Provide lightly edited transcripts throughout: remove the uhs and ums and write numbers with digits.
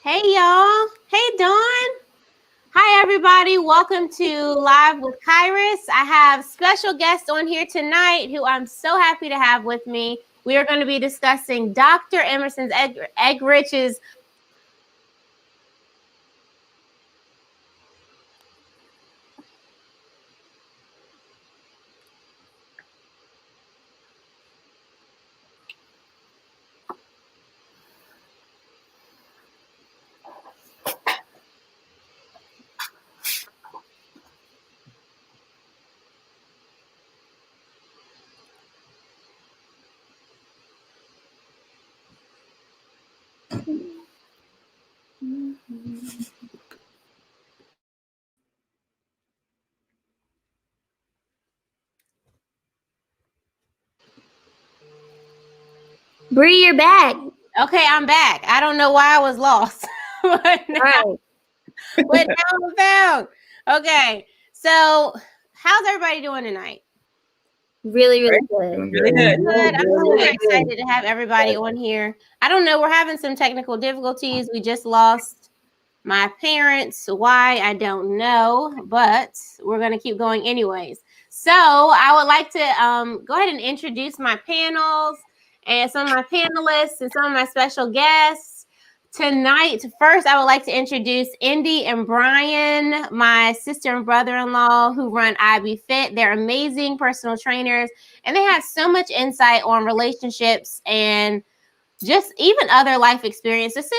Hey, y'all. Hey, Dawn. Hi, everybody. Welcome to Live with Kyrus. I have special guests on here tonight who I'm so happy to have with me. We are going to be discussing Dr. Emerson Eggerich's Bree, you're back. Okay, I'm back. I don't know why I was lost, but now I'm found. Okay, so how's everybody doing tonight? Really good. Really good. Good. I'm super excited to have everybody on here. I don't know. We're having some technical difficulties. We just lost my parents. Why? I don't know, but we're going to keep going anyways. So I would like to go ahead and introduce my panels and some of my panelists and some of my special guests. Tonight, first, I would like to introduce Indy and Brian, my sister and brother-in-law who run IB Fit. They're amazing personal trainers, and they have so much insight on relationships and just even other life experiences.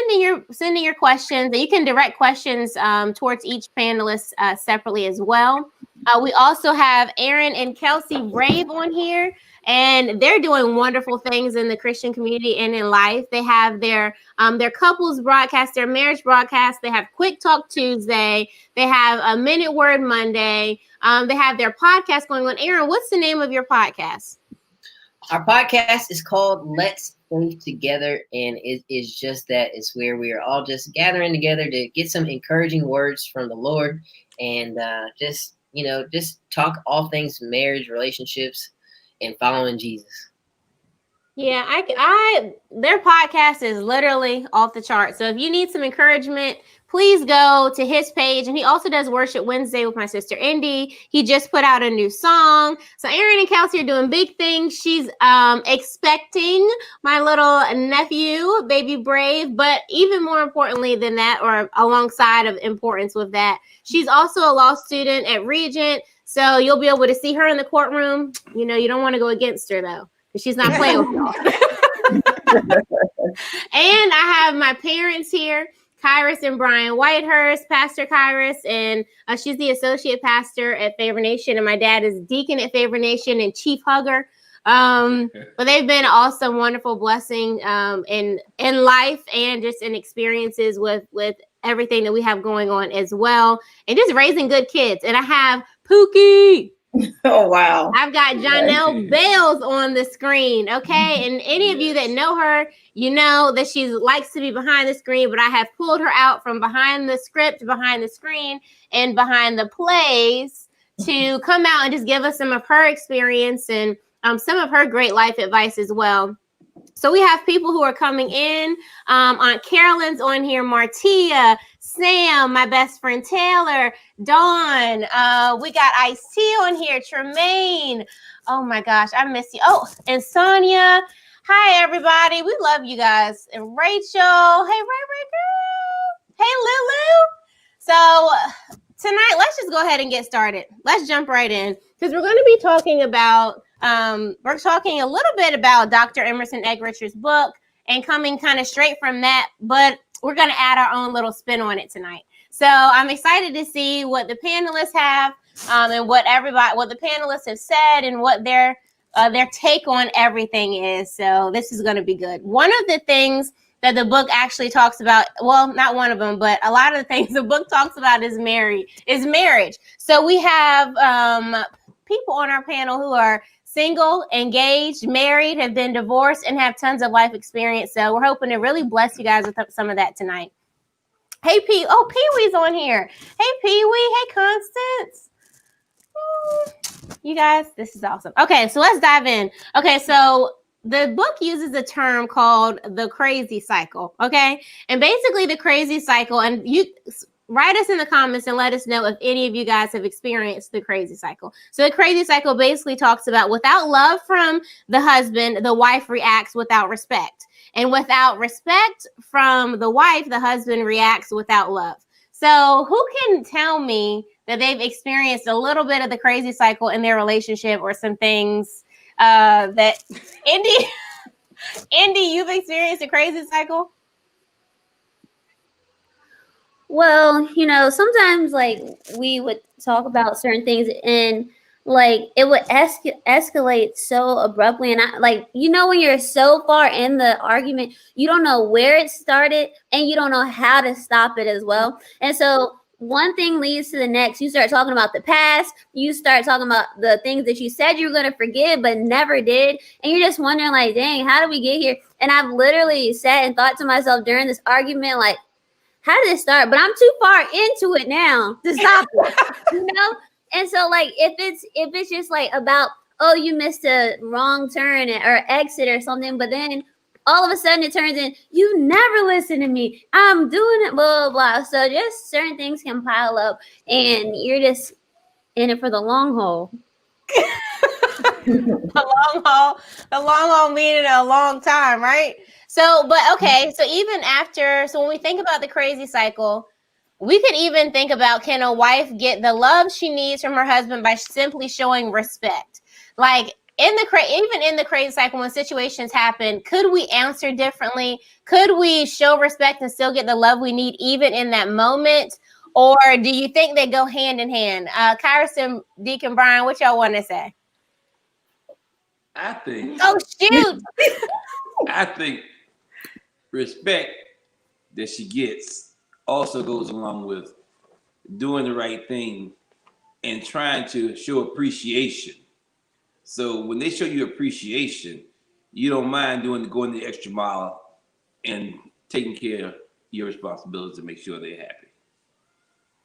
Sending your questions. You can direct questions towards each panelist separately as well. We also have Aaron and Kelsey Rave on here, and they're doing wonderful things in the Christian community and in life. They have their couples broadcast, their marriage broadcast. They have Quick Talk Tuesday. They have a Minute Word Monday. They have their podcast going on. Aaron, what's the name of your podcast? Our podcast is called Let's Faith Together, and it is just that. It's where we are all just gathering together to get some encouraging words from the Lord, and just talk all things marriage, relationships, and following Jesus. Yeah, I their podcast is literally off the chart. So if you need some encouragement, please go to his page. And he also does Worship Wednesday with my sister Indy. He just put out a new song. So Aaron and Kelsey are doing big things. She's expecting my little nephew, baby Brave. But even more importantly than that, or alongside of importance with that, she's also a law student at Regent. So you'll be able to see her in the courtroom. You know, you don't want to go against her though. She's not playing with y'all. And I have my parents here, Kyrus and Brian Whitehurst, Pastor Kyrus, and she's the associate pastor at Favor Nation, and my dad is deacon at Favor Nation and chief hugger. But they've been awesome, wonderful blessing in life and just in experiences with everything that we have going on as well, and just raising good kids. And I have Pookie. Oh, wow. I've got Janelle Bales on the screen, okay? And any of you that know her, you know that she likes to be behind the screen, but I have pulled her out from behind the script, behind the screen, and behind the plays to come out and just give us some of her experience and some of her great life advice as well. So we have people who are coming in. Aunt Carolyn's on here, Martia, Sam, my best friend Taylor, Dawn. We got Ice-T on here, Tremaine. Oh my gosh, I miss you. Oh, and Sonia. Hi, everybody. We love you guys. And Rachel. Hey, Ray girl. Hey, Lulu. So tonight, let's just go ahead and get started. Let's jump right in because we're going to be talking about we're talking a little bit about Dr. Emerson Eggerich's book and coming kind of straight from that, but we're going to add our own little spin on it tonight. So I'm excited to see what the panelists have and what the panelists have said and what their take on everything is. So this is going to be good. One of the things that the book actually talks about, well, not one of them, but a lot of the things the book talks about is marriage. So we have people on our panel who are single, engaged, married, have been divorced, and have tons of life experience. So we're hoping to really bless you guys with some of that tonight. Hey, Pee-wee's on here. Hey, Pee-wee. Hey, Constance. You guys, this is awesome. Okay, so let's dive in. Okay, so the book uses a term called the crazy cycle. Okay. And basically the crazy cycle, and you write us in the comments and let us know if any of you guys have experienced the crazy cycle. So the crazy cycle basically talks about without love from the husband, the wife reacts without respect. And without respect from the wife, the husband reacts without love. So who can tell me that they've experienced a little bit of the crazy cycle in their relationship, or some things that Indy, you've experienced a crazy cycle? Well, sometimes like we would talk about certain things and like it would escalate so abruptly, and I like when you're so far in the argument, you don't know where it started and you don't know how to stop it as well. And so one thing leads to the next. You start talking about the past, you start talking about the things that you said you were going to forgive but never did, and you're just wondering like, dang, how did we get here? And I've literally sat and thought to myself during this argument, like, how did it start? But I'm too far into it now to stop it, And so like if it's just like about, oh, you missed a wrong turn or exit or something, but then all of a sudden it turns in, you never listen to me, I'm doing it, blah, blah, blah. So just certain things can pile up and you're just in it for the long haul. The long haul meaning a long time, right? So, but okay, so even after, so when we think about the crazy cycle, we could even think about, can a wife get the love she needs from her husband by simply showing respect? Like even in the crazy cycle, when situations happen, could we answer differently? Could we show respect and still get the love we need even in that moment? Or do you think they go hand in hand? Kyrus and Deacon Brian, what y'all want to say? I think. Oh shoot! I think respect that she gets also goes along with doing the right thing and trying to show appreciation. So when they show you appreciation, you don't mind going the extra mile and taking care of your responsibilities to make sure they're happy.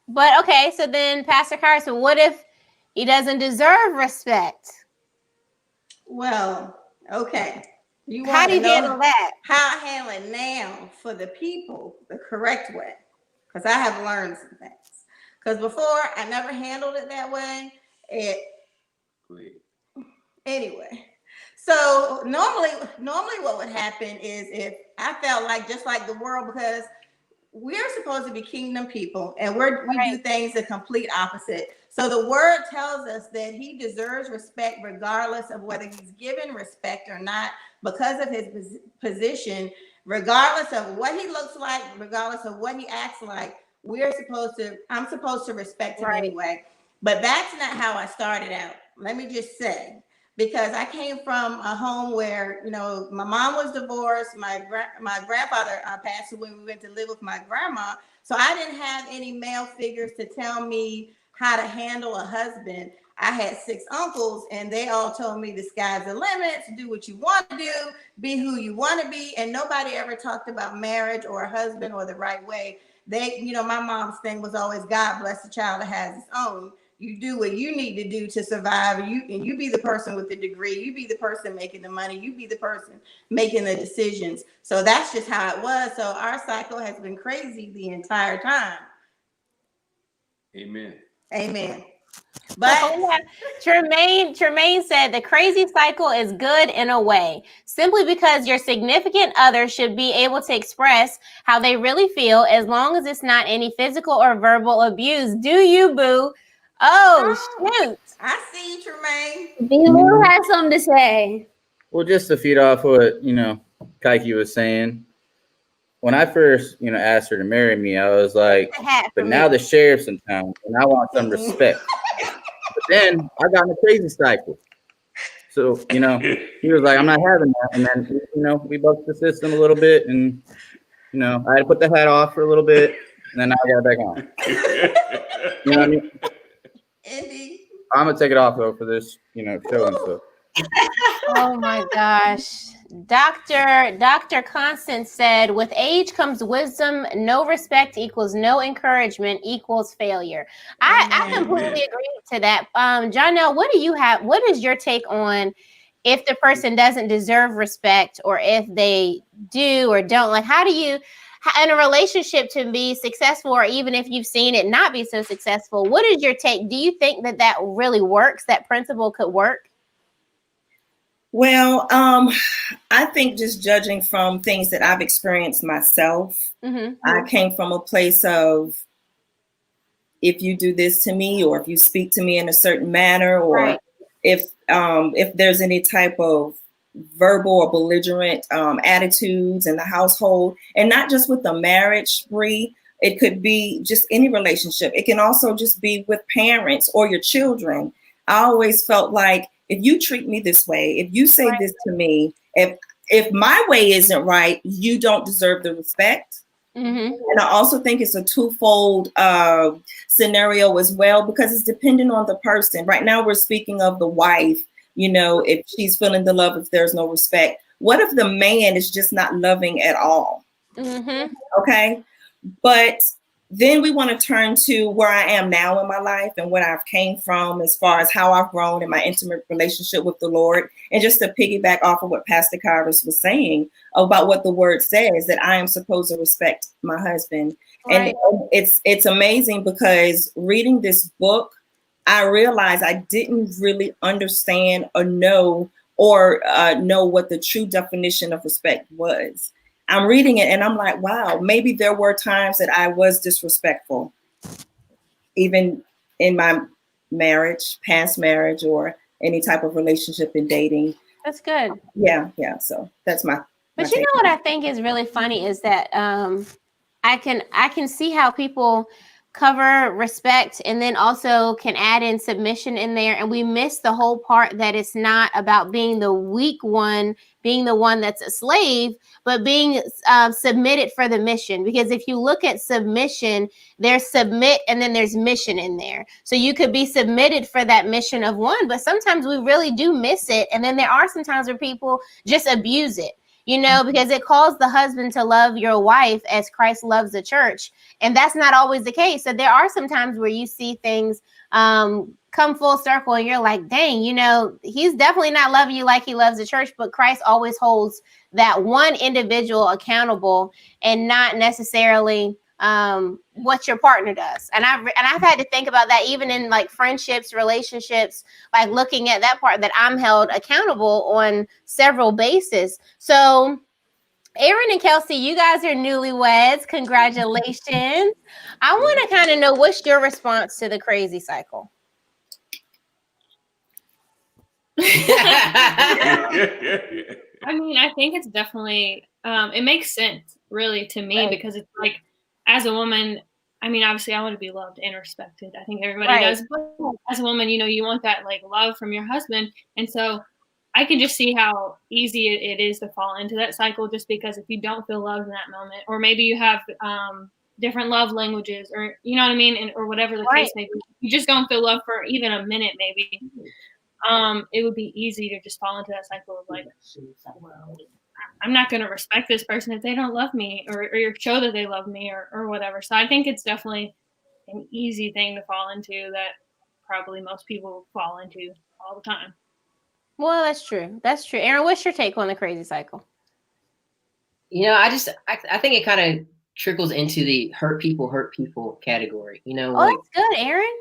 But okay, so then Pastor Carson, what if he doesn't deserve respect? Well, okay. How do you handle that? How I handle it now for the people the correct way, because I have learned some things. Because before I never handled it that way. Anyway, so normally what would happen is if I felt like just like the world, because we're supposed to be kingdom people and we do things the complete opposite. So the word tells us that he deserves respect regardless of whether he's given respect or not, because of his position, regardless of what he looks like, regardless of what he acts like. I'm supposed to respect him anyway. But that's not how I started out. Let me just say, because I came from a home where, my mom was divorced. My grandfather passed when we went to live with my grandma. So I didn't have any male figures to tell me how to handle a husband. I had 6 uncles and they all told me the sky's the limit, do what you want to do, be who you want to be. And nobody ever talked about marriage or a husband or the right way. My mom's thing was always, God bless the child that has his own. You do what you need to do to survive. You be the person with the degree. You be the person making the money. You be the person making the decisions. So that's just how it was. So our cycle has been crazy the entire time. Amen. But Tremaine said the crazy cycle is good in a way, simply because your significant other should be able to express how they really feel, as long as it's not any physical or verbal abuse. Do you, boo? Oh, shoot. I see you, Tremaine. B-Lou has something to say. Well, just to feed off what, Kaiki was saying, when I first, asked her to marry me, I was like, but now the sheriff's in town and I want some respect. But then I got in a crazy cycle. So, he was like, I'm not having that. And then, we bucked the system a little bit and, I had to put the hat off for a little bit and then I got it back on. You know what I mean? Indy. I'm going to take it off, though, for this, show and stuff. Oh, my gosh. Dr. Constance said, with age comes wisdom. No respect equals no encouragement equals failure. I completely agree to that. Jonelle, what do you have? What is your take on if the person doesn't deserve respect, or if they do or don't. Like, how do you, in a relationship, to be successful, or even if you've seen it not be so successful, what is your take? Do you think that that really works? That principle could work? Well, I think just judging from things that I've experienced myself, I came from a place of, if you do this to me, or if you speak to me in a certain manner, or if there's any type of verbal or belligerent attitudes in the household, and not just with the marriage, Bree, it could be just any relationship. It can also just be with parents or your children. I always felt like, if you treat me this way, if you say this to me, if my way isn't right, you don't deserve the respect. And I also think it's a twofold scenario as well, because it's dependent on the person. Right now, we're speaking of the wife, if she's feeling the love, if there's no respect. What if the man is just not loving at all? Okay. But then we want to turn to where I am now in my life and what I've came from, as far as how I've grown in my intimate relationship with the Lord. And just to piggyback off of what Pastor Kyrus was saying about what the word says, that I am supposed to respect my husband. And it's amazing, because reading this book, I realized I didn't really understand or know what the true definition of respect was. I'm reading it and I'm like, wow, maybe there were times that I was disrespectful, even in my marriage, past marriage, or any type of relationship in dating. That's good. Yeah. So that's my. But you know what I think is really funny is that I can see how people cover respect and then also can add in submission in there, and we miss the whole part that it's not about being the weak one, being the one that's a slave, but being submitted for the mission. Because if you look at submission, there's submit and then there's mission in there. So you could be submitted for that mission of one, but sometimes we really do miss it. And then there are some times where people just abuse it. Because it calls the husband to love your wife as Christ loves the church. And that's not always the case. So there are some times where you see things come full circle and you're like, dang, he's definitely not loving you like he loves the church, but Christ always holds that one individual accountable, and not necessarily what your partner does. And I've had to think about that even in like friendships, relationships, like looking at that part, that I'm held accountable on several bases. So Aaron and Kelsey, you guys are newlyweds. Congratulations. I want to kind of know, what's your response to the crazy cycle? I mean, I think it's definitely, it makes sense really to me, because it's like, as a woman, I mean, obviously I want to be loved and respected. I think everybody does. But as a woman, you want that like love from your husband. And so I can just see how easy it is to fall into that cycle, just because if you don't feel loved in that moment, or maybe you have different love languages, or you know what I mean, or whatever the case may be, you just don't feel love for even a minute, maybe. It would be easy to just fall into that cycle of like, I'm not going to respect this person if they don't love me, or show that they love me, or whatever. So I think it's definitely an easy thing to fall into that probably most people fall into all the time. Well, that's true. That's true. Aaron, what's your take on the crazy cycle? I think it kind of trickles into the hurt people category. Oh, that's good, Aaron.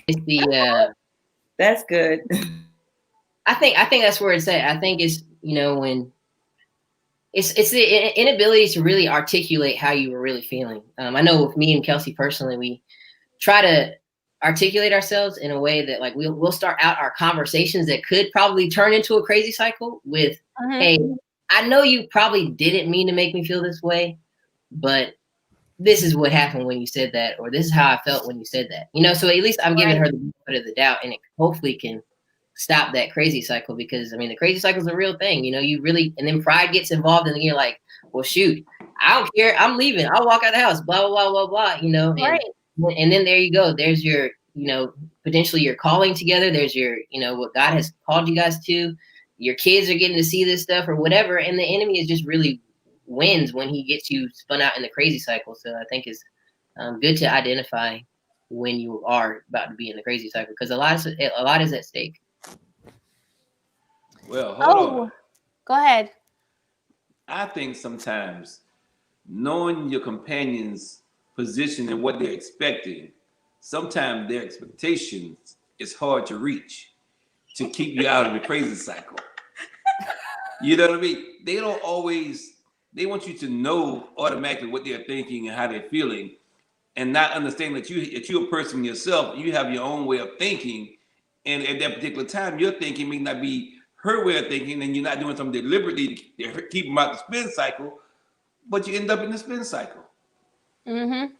It's the that's good. I think that's where it's at. I think it's when it's the inability to really articulate how you were really feeling. I know with me and Kelsey personally, we try to articulate ourselves in a way that like we'll start out our conversations that could probably turn into a crazy cycle with, hey, I know you probably didn't mean to make me feel this way, but this is what happened when you said that, or this is how I felt when you said that. So at least I'm giving her the benefit of the doubt, and it hopefully can stop that crazy cycle, because I mean the crazy cycle is a real thing. You really, and then pride gets involved, and then you're like, well, shoot, I don't care, I'm leaving, I'll walk out of the house, blah blah blah blah blah. And then there you go, there's your potentially your calling together, there's your what God has called you guys to, your kids are getting to see this stuff or whatever, and the enemy is just really wins when he gets you spun out in the crazy cycle. So I think it's good to identify when you are about to be in the crazy cycle, because a lot is at stake. Well, hold on. Go ahead. I think sometimes knowing your companion's position and what they're expecting, sometimes their expectations is hard to reach to keep you out of the crazy cycle. You know what I mean? They don't always, they want you to know automatically what they're thinking and how they're feeling and not understand that you're a person yourself, you have your own way of thinking. And at that particular time, your thinking may not be her way of thinking, and you're not doing something deliberately to keep them out the spin cycle, but you end up in the spin cycle. Mm-hmm.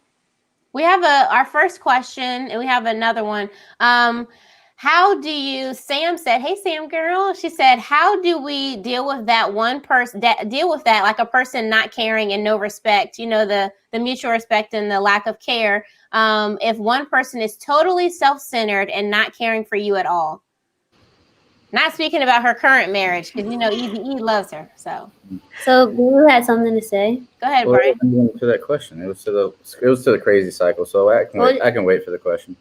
We have our first question, and we have another one. How do you, Sam said, hey, Sam girl, she said, how do we deal with that one person, deal with that, like a person not caring and no respect, you know, the mutual respect and the lack of care. If one person is totally self-centered and not caring for you at all. Not speaking about her current marriage, because, you know, Easy E loves her, so. So Blue had something to say. Go ahead, Brian. To that question, it was to the crazy cycle. So I can wait for the question.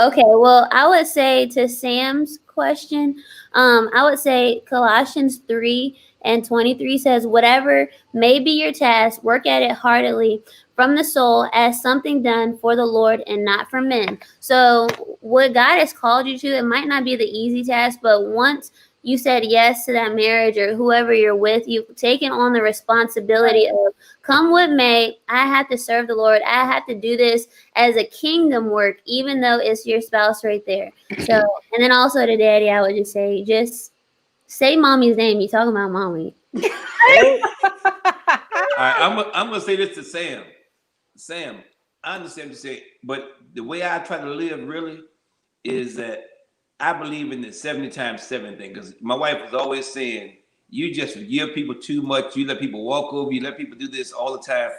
Okay, well, I would say to Sam's question, I would say Colossians 3:23 says, whatever may be your task, work at it heartily from the soul as something done for the Lord and not for men. So what God has called you to, it might not be the easy task, but once you said yes to that marriage or whoever you're with, you've taken on the responsibility of come what may, I have to serve the Lord. I have to do this as a kingdom work, even though it's your spouse right there. So, and then also to daddy, I would just say mommy's name. You talking about mommy. All right, I'm going to say this to Sam. Sam, I understand what you say, but the way I try to live really is that I believe in the 70 times 7 thing, because my wife was always saying, you just forgive people too much. You let people walk over. You let people do this all the time.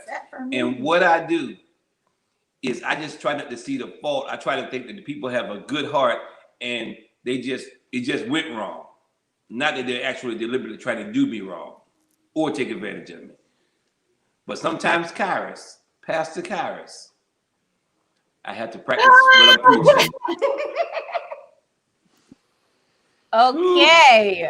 And what I do is I just try not to see the fault. I try to think that the people have a good heart and it just went wrong. Not that they're actually deliberately trying to do me wrong or take advantage of me. But sometimes Pastor Kyrus, I have to practice what I'm preaching. Okay.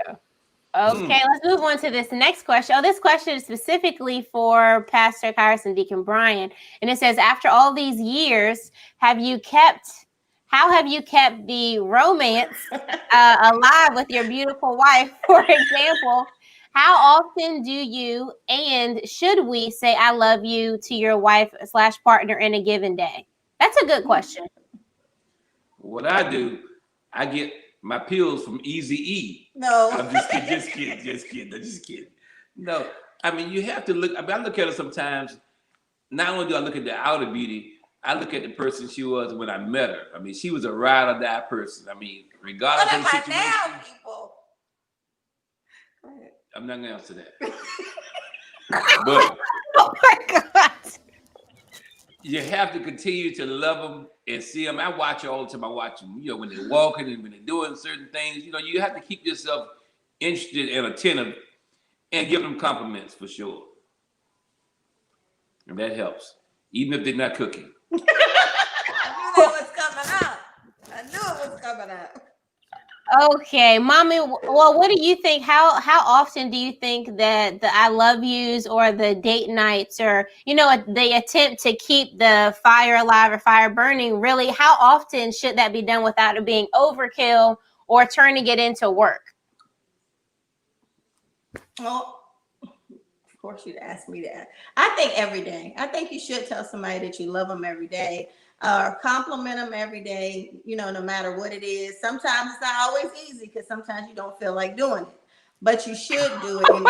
Okay, let's move on to this next question. Oh, this question is specifically for Pastor Kyrus and Deacon Brian. And it says, after all these years, how have you kept the romance alive with your beautiful wife? For example, how often do you and should we say I love you to your wife / partner in a given day? That's a good question. What I do, I get my pills from Easy E. No. I'm just kidding. No, I mean, you have to look. I look at her sometimes. Not only do I look at the outer beauty, I look at the person she was when I met her. I mean, she was a ride or die person. I mean, regardless of the situation. Now, people. I'm not going to answer that. But oh my God. You have to continue to love them and see them. I watch all the time. I watch them, when they're walking and when they're doing certain things. You have to keep yourself interested and attentive and give them compliments for sure. And that helps, even if they're not cooking. I knew that was coming up. Okay, mommy. Well, what do you think? How often do you think that the I love yous or the date nights or the attempt to keep the fire alive or fire burning? Really, how often should that be done without it being overkill or turning it into work? Well, of course you'd ask me that. I think every day. I think you should tell somebody that you love them every day. Compliment them every day, no matter what it is. Sometimes it's not always easy because sometimes you don't feel like doing it, but you should do it. I'm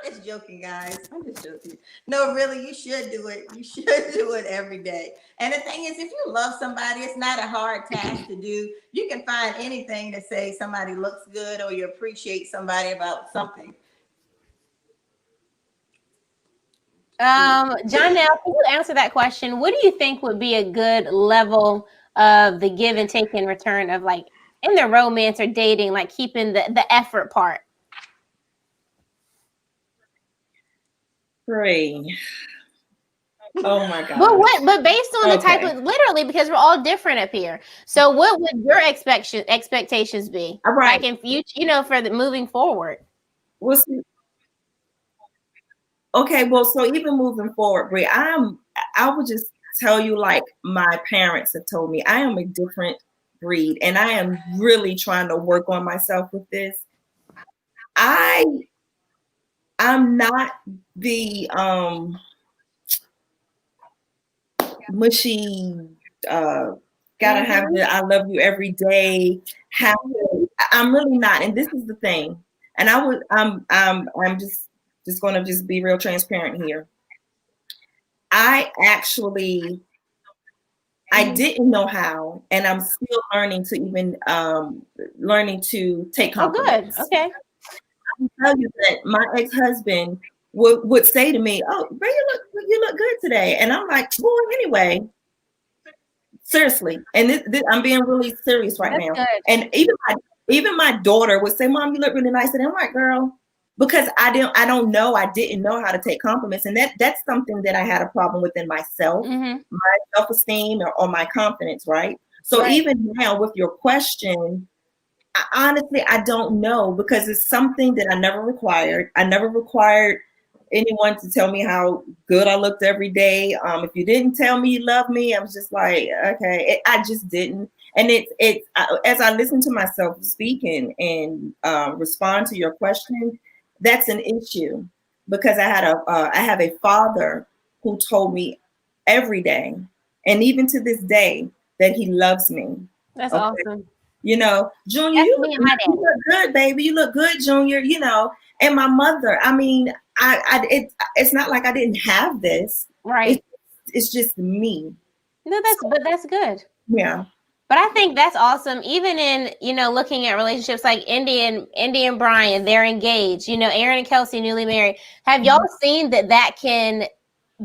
just joking, guys. I'm just joking. No, really, you should do it. You should do it every day. And the thing is, if you love somebody, it's not a hard task to do. You can find anything to say somebody looks good or you appreciate somebody about something. John, now, can you answer that question? What do you think would be a good level of the give and take in return of in the romance or dating, keeping the effort part? Pray. Oh my God. But based on the type of, literally, because we're all different up here. So what would your expectations be? All right. Like in future, for the moving forward. Okay, well, so even moving forward, Brie, I would just tell you, like my parents have told me, I am a different breed, and I am really trying to work on myself with this. I'm not the mushy gotta have the I love you every day. I'm really not, and this is the thing. And I'm just gonna just be real transparent here. I didn't know how, and I'm still learning to even learning to take compliments. Oh, good. Okay. I can tell you that my ex-husband would say to me, "Oh, Ray, you look good today," and I'm like, "Well, anyway." Seriously, and I'm being really serious right now. Good. And even my daughter would say, "Mom, you look really nice," and I'm like, "Girl," because I didn't know how to take compliments, and that's something that I had a problem with in myself, my self-esteem or my confidence, right? So even now with your question, honestly, I don't know, because it's something that I never required. I never required anyone to tell me how good I looked every day. If you didn't tell me you love me, I was just like, okay, I just didn't. And as I listen to myself speaking and respond to your question, that's an issue, because I have a father who told me every day, and even to this day, that he loves me. That's awesome. Junior, you look good, baby. You look good, Junior. And my mother. I mean, it's not like I didn't have this. Right. It's just me. No, that's good. Yeah. But I think that's awesome. Even in, looking at relationships like Indy and Brian, they're engaged. Aaron and Kelsey, newly married. Have y'all seen that can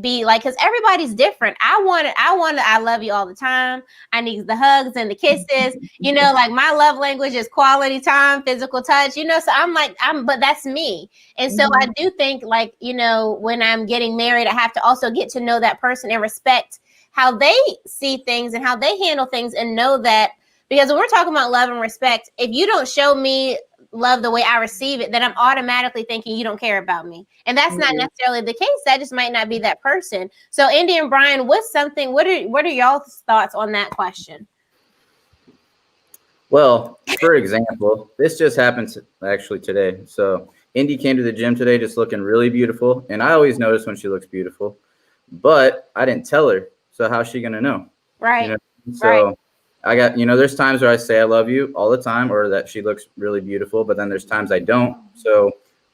be like, because everybody's different. I want I love you all the time. I need the hugs and the kisses. Like my love language is quality time, physical touch. So but that's me. And so I do think, like, when I'm getting married, I have to also get to know that person and respect how they see things and how they handle things, and know that, because when we're talking about love and respect, if you don't show me love the way I receive it, then I'm automatically thinking you don't care about me. And that's not necessarily the case. That just might not be that person. So Indy and Brian, what are y'all's thoughts on that question? Well, for example, this just happened actually today. So Indy came to the gym today just looking really beautiful. And I always notice when she looks beautiful, but I didn't tell her. So how's she going to know? Right. So I got, there's times where I say I love you all the time, or that she looks really beautiful, but then there's times I don't. So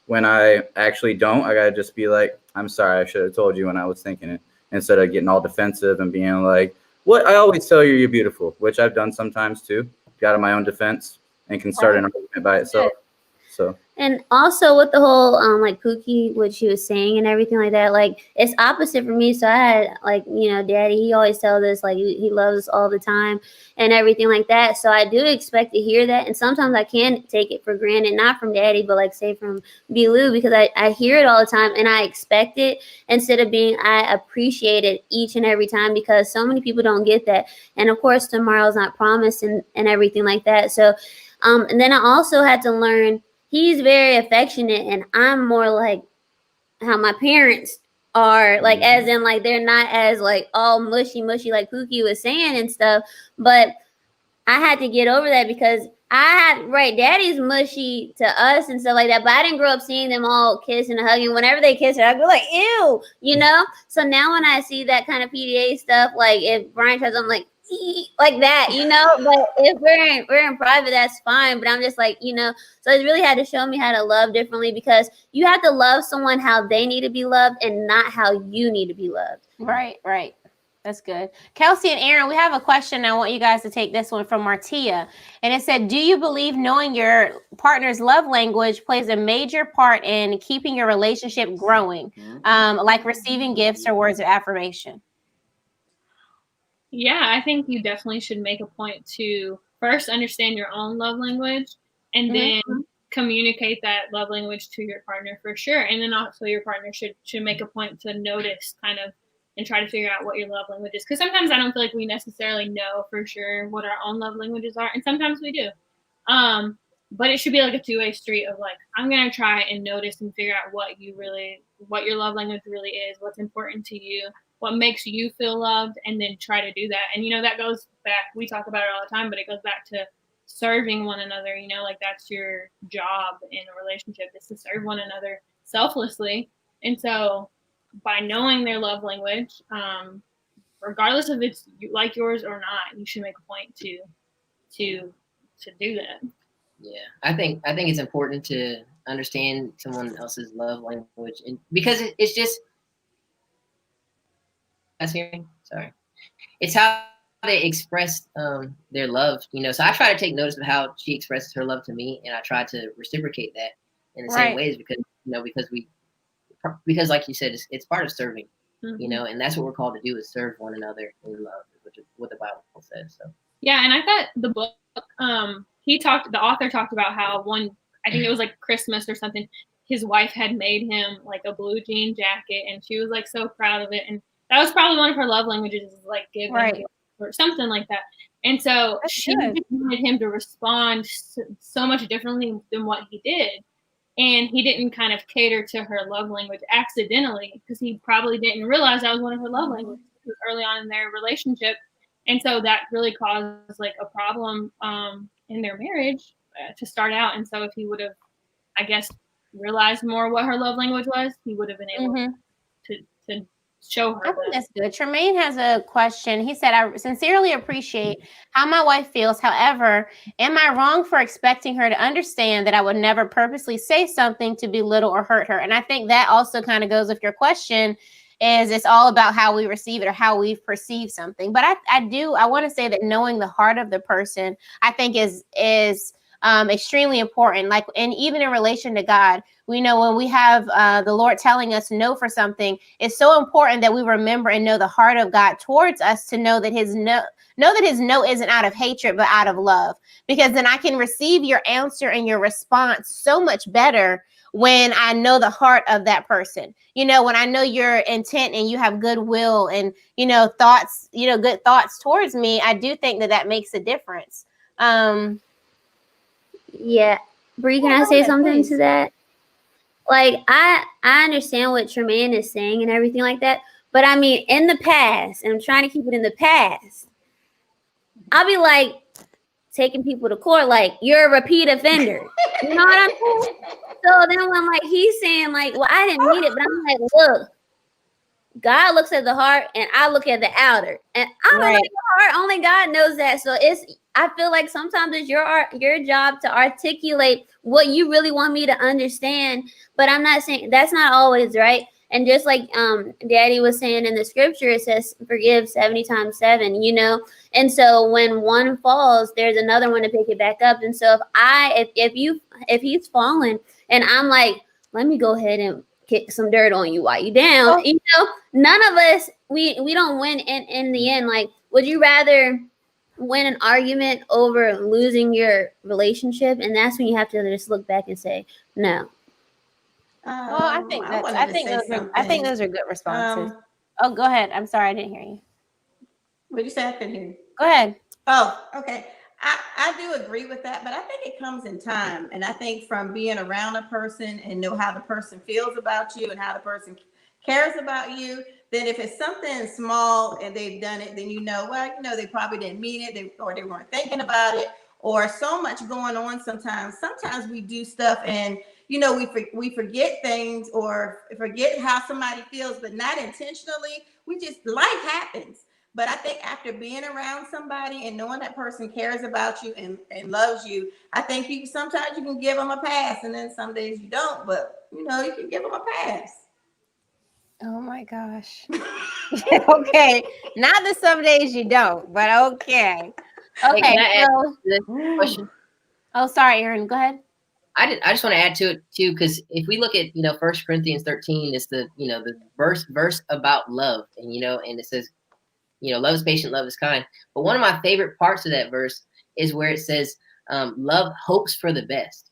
when I actually don't, I got to just be like, I'm sorry, I should have told you when I was thinking it, instead of getting all defensive and being like, what? I always tell you you're beautiful, which I've done sometimes too. Got in my own defense and can start an argument by itself. So. And also with the whole like Pookie, what she was saying and everything like that, like it's opposite for me. So I had like, Daddy, he always tells us like he loves us all the time and everything like that. So I do expect to hear that. And sometimes I can take it for granted, not from Daddy, but like say from B-Lou, because I hear it all the time and I expect it, instead of being I appreciate it each and every time, because so many people don't get that. And of course, tomorrow's not promised and everything like that. So and then I also had to learn, he's very affectionate, and I'm more like how my parents are, like as in like they're not as like all mushy like Pookie was saying and stuff. But I had to get over that, because Daddy's mushy to us and stuff like that, but I didn't grow up seeing them all kissing and hugging. Whenever they kiss her, I'd be like, ew, So now when I see that kind of PDA stuff, like if Brian tries, I'm like that, but if we're in private, that's fine. But I'm just like, so it really had to show me how to love differently, because you have to love someone how they need to be loved and not how you need to be loved. Right. That's good. Kelsey and Aaron, we have a question. I want you guys to take this one from Martia. And it said, do you believe knowing your partner's love language plays a major part in keeping your relationship growing, like receiving gifts or words of affirmation? Yeah, I think you definitely should make a point to first understand your own love language, and then communicate that love language to your partner for sure. And then also your partner should make a point to notice kind of and try to figure out what your love language is. Because sometimes I don't feel like we necessarily know for sure what our own love languages are, and sometimes we do. But it should be like a two-way street of like, I'm gonna try and notice and figure out what your love language really is, what's important to you, what makes you feel loved, and then try to do that. And that goes back, we talk about it all the time, but it goes back to serving one another. Like that's your job in a relationship, is to serve one another selflessly. And so by knowing their love language, regardless if it's like yours or not, you should make a point to do that. Yeah, I think it's important to understand someone else's love language, and because it's just, sorry, it's how they express their love. So I try to take notice of how she expresses her love to me, and I try to reciprocate that in the same ways, because because like you said, it's part of serving. And that's what we're called to do, is serve one another in love, which is what the Bible says. So yeah, and I thought the book, the author talked about how I think it was like Christmas or something, his wife had made him like a blue jean jacket, and she was like so proud of it, and that was probably one of her love languages, is like giving or something like that. And so she wanted him to respond so much differently than what he did. And he didn't kind of cater to her love language accidentally, because he probably didn't realize that was one of her love languages early on in their relationship. And so that really caused like a problem in their marriage to start out. And so if he would have, I guess, realized more what her love language was, he would have been able to show her. I think that's good. Tremaine has a question. He said, I sincerely appreciate how my wife feels. However, am I wrong for expecting her to understand that I would never purposely say something to belittle or hurt her? And I think that also kind of goes with your question, is it's all about how we receive it or how we perceive something. But I want to say that knowing the heart of the person, I think is extremely important. Like, and even in relation to God, we know when we have the Lord telling us no for something, it's so important that we remember and know the heart of God towards us, to know that his no isn't out of hatred, but out of love. Because then I can receive your answer and your response so much better when I know the heart of that person. When I know your intent and you have goodwill and, thoughts, good thoughts towards me, I do think that makes a difference. Yeah. Bree, can I say something to that? Like, I understand what Tremaine is saying and everything like that, but I mean, in the past, and I'm trying to keep it in the past, I'll be like taking people to court, like, you're a repeat offender. You know what I'm saying? So then when like he's saying like, well, I didn't mean it, but I'm like, look, God looks at the heart and I look at the outer, and I don't know your heart. Only God knows that. So I feel like sometimes it's your job to articulate what you really want me to understand. But I'm not saying that's not always right. And just like Daddy was saying in the scripture, it says forgive 70 times 7, And so when one falls, there's another one to pick it back up. And so if he's fallen and I'm like, let me go ahead and kick some dirt on you while you down, none of us, we don't win in the end. Like, would you rather win an argument over losing your relationship? And that's when you have to just look back and say no. Well, I think those are good responses. Oh, go ahead. I'm sorry, I didn't hear you. What did you say? I couldn't hear you. Go ahead. Oh, okay. I do agree with that, but I think it comes in time. And I think from being around a person and know how the person feels about you and how the person cares about you, then if it's something small and they've done it, then they probably didn't mean it, or they weren't thinking about it, or so much going on sometimes. Sometimes we do stuff and we forget things or forget how somebody feels, but not intentionally. Life happens. But I think after being around somebody and knowing that person cares about you and loves you, I think sometimes you can give them a pass, and then some days you don't, but you can give them a pass. Oh my gosh. Okay. Not that some days you don't, but okay. Okay. Can I add this question? Oh, sorry, Aaron. Go ahead. I just want to add to it too, because if we look at 1 Corinthians 13, it's the the verse about love, and and it says, love is patient, love is kind. But one of my favorite parts of that verse is where it says, love hopes for the best.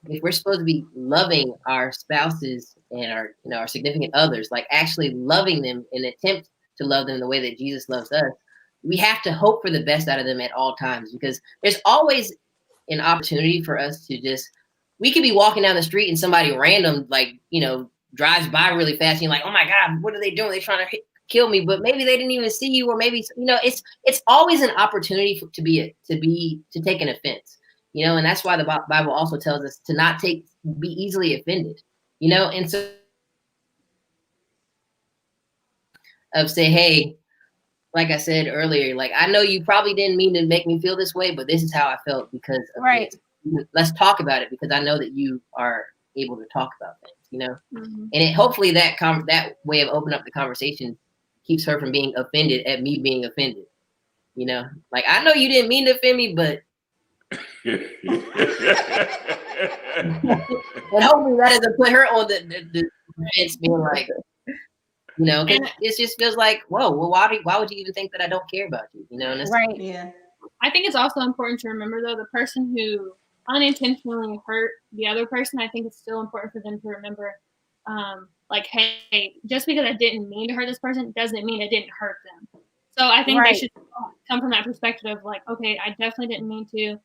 if we're supposed to be loving our spouses and our, our significant others, like actually loving them in an attempt to love them the way that Jesus loves us, we have to hope for the best out of them at all times, because there's always an opportunity for us to just, we could be walking down the street and somebody random, like, drives by really fast and you're like, oh my God, what are they doing? They're trying to kill me, but maybe they didn't even see you, or maybe, it's always an opportunity to take an offense, and that's why the Bible also tells us to be easily offended, and so say, hey, like I said earlier, like, I know you probably didn't mean to make me feel this way, but this is how I felt because of this. Let's talk about it, because I know that you are able to talk about things, and it hopefully that way of opening up the conversation keeps her from being offended at me being offended. Like, I know you didn't mean to offend me, but and hopefully that doesn't put her on the fence, being like, because it just feels like, whoa, well, why would you even think that I don't care about you? And right. Yeah. I think it's also important to remember, though, the person who unintentionally hurt the other person, I think it's still important for them to remember, like, hey, just because I didn't mean to hurt this person doesn't mean I didn't hurt them. So I think they should come from that perspective of like, okay, I definitely didn't mean to.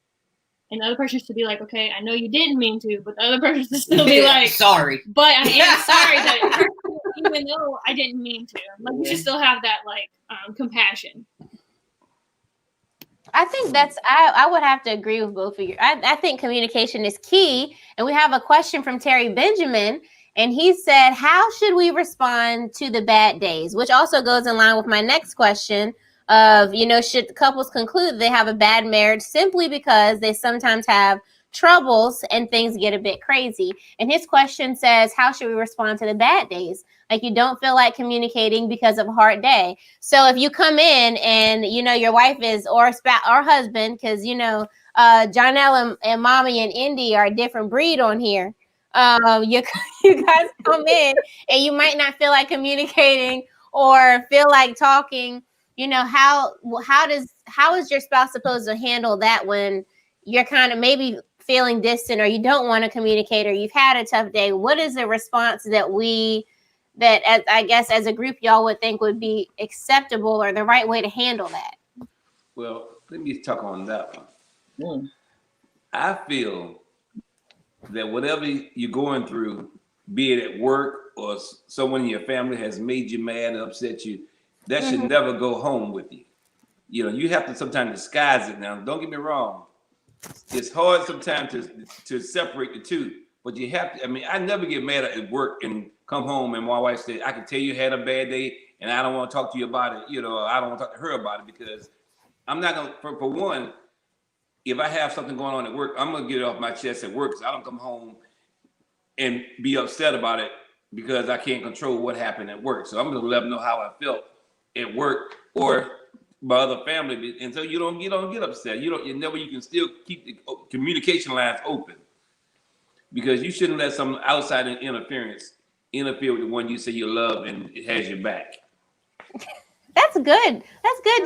And the other person should be like, okay, I know you didn't mean to, but the other person should still be like, sorry. But I am sorry that it hurt you, even though I didn't mean to. Like, you should still have that, like, compassion. I think I would have to agree with both of you. I think communication is key. And we have a question from Terry Benjamin. And he said, how should we respond to the bad days? Which also goes in line with my next question of, should couples conclude they have a bad marriage simply because they sometimes have troubles and things get a bit crazy? And his question says, how should we respond to the bad days? Like, you don't feel like communicating because of a hard day. So if you come in and, your wife is, or husband, because, Jonelle and Mommy and Indy are a different breed on here. You guys come in and you might not feel like communicating or feel like talking. How is your spouse supposed to handle that when you're kind of maybe feeling distant, or you don't want to communicate, or you've had a tough day? What is the response that I guess as a group y'all would think would be acceptable or the right way to handle that? Well, let me talk on that one. I feel that whatever you're going through, be it at work or someone in your family has made you mad and upset you, that should never go home with you. You have to sometimes disguise it. Now, don't get me wrong. It's hard sometimes to separate the two, but you have to. I mean, I never get mad at work and come home and my wife said, I can tell you had a bad day and I don't want to talk to you about it. I don't want to talk to her about it, because I'm not going to, for one, if I have something going on at work, I'm going to get it off my chest at work, so I don't come home and be upset about it because I can't control what happened at work. So I'm going to let them know how I felt at work or my other family, and so you don't get upset. You can still keep the communication lines open, because you shouldn't let some outside interference interfere with the one you say you love and it has your back. That's good.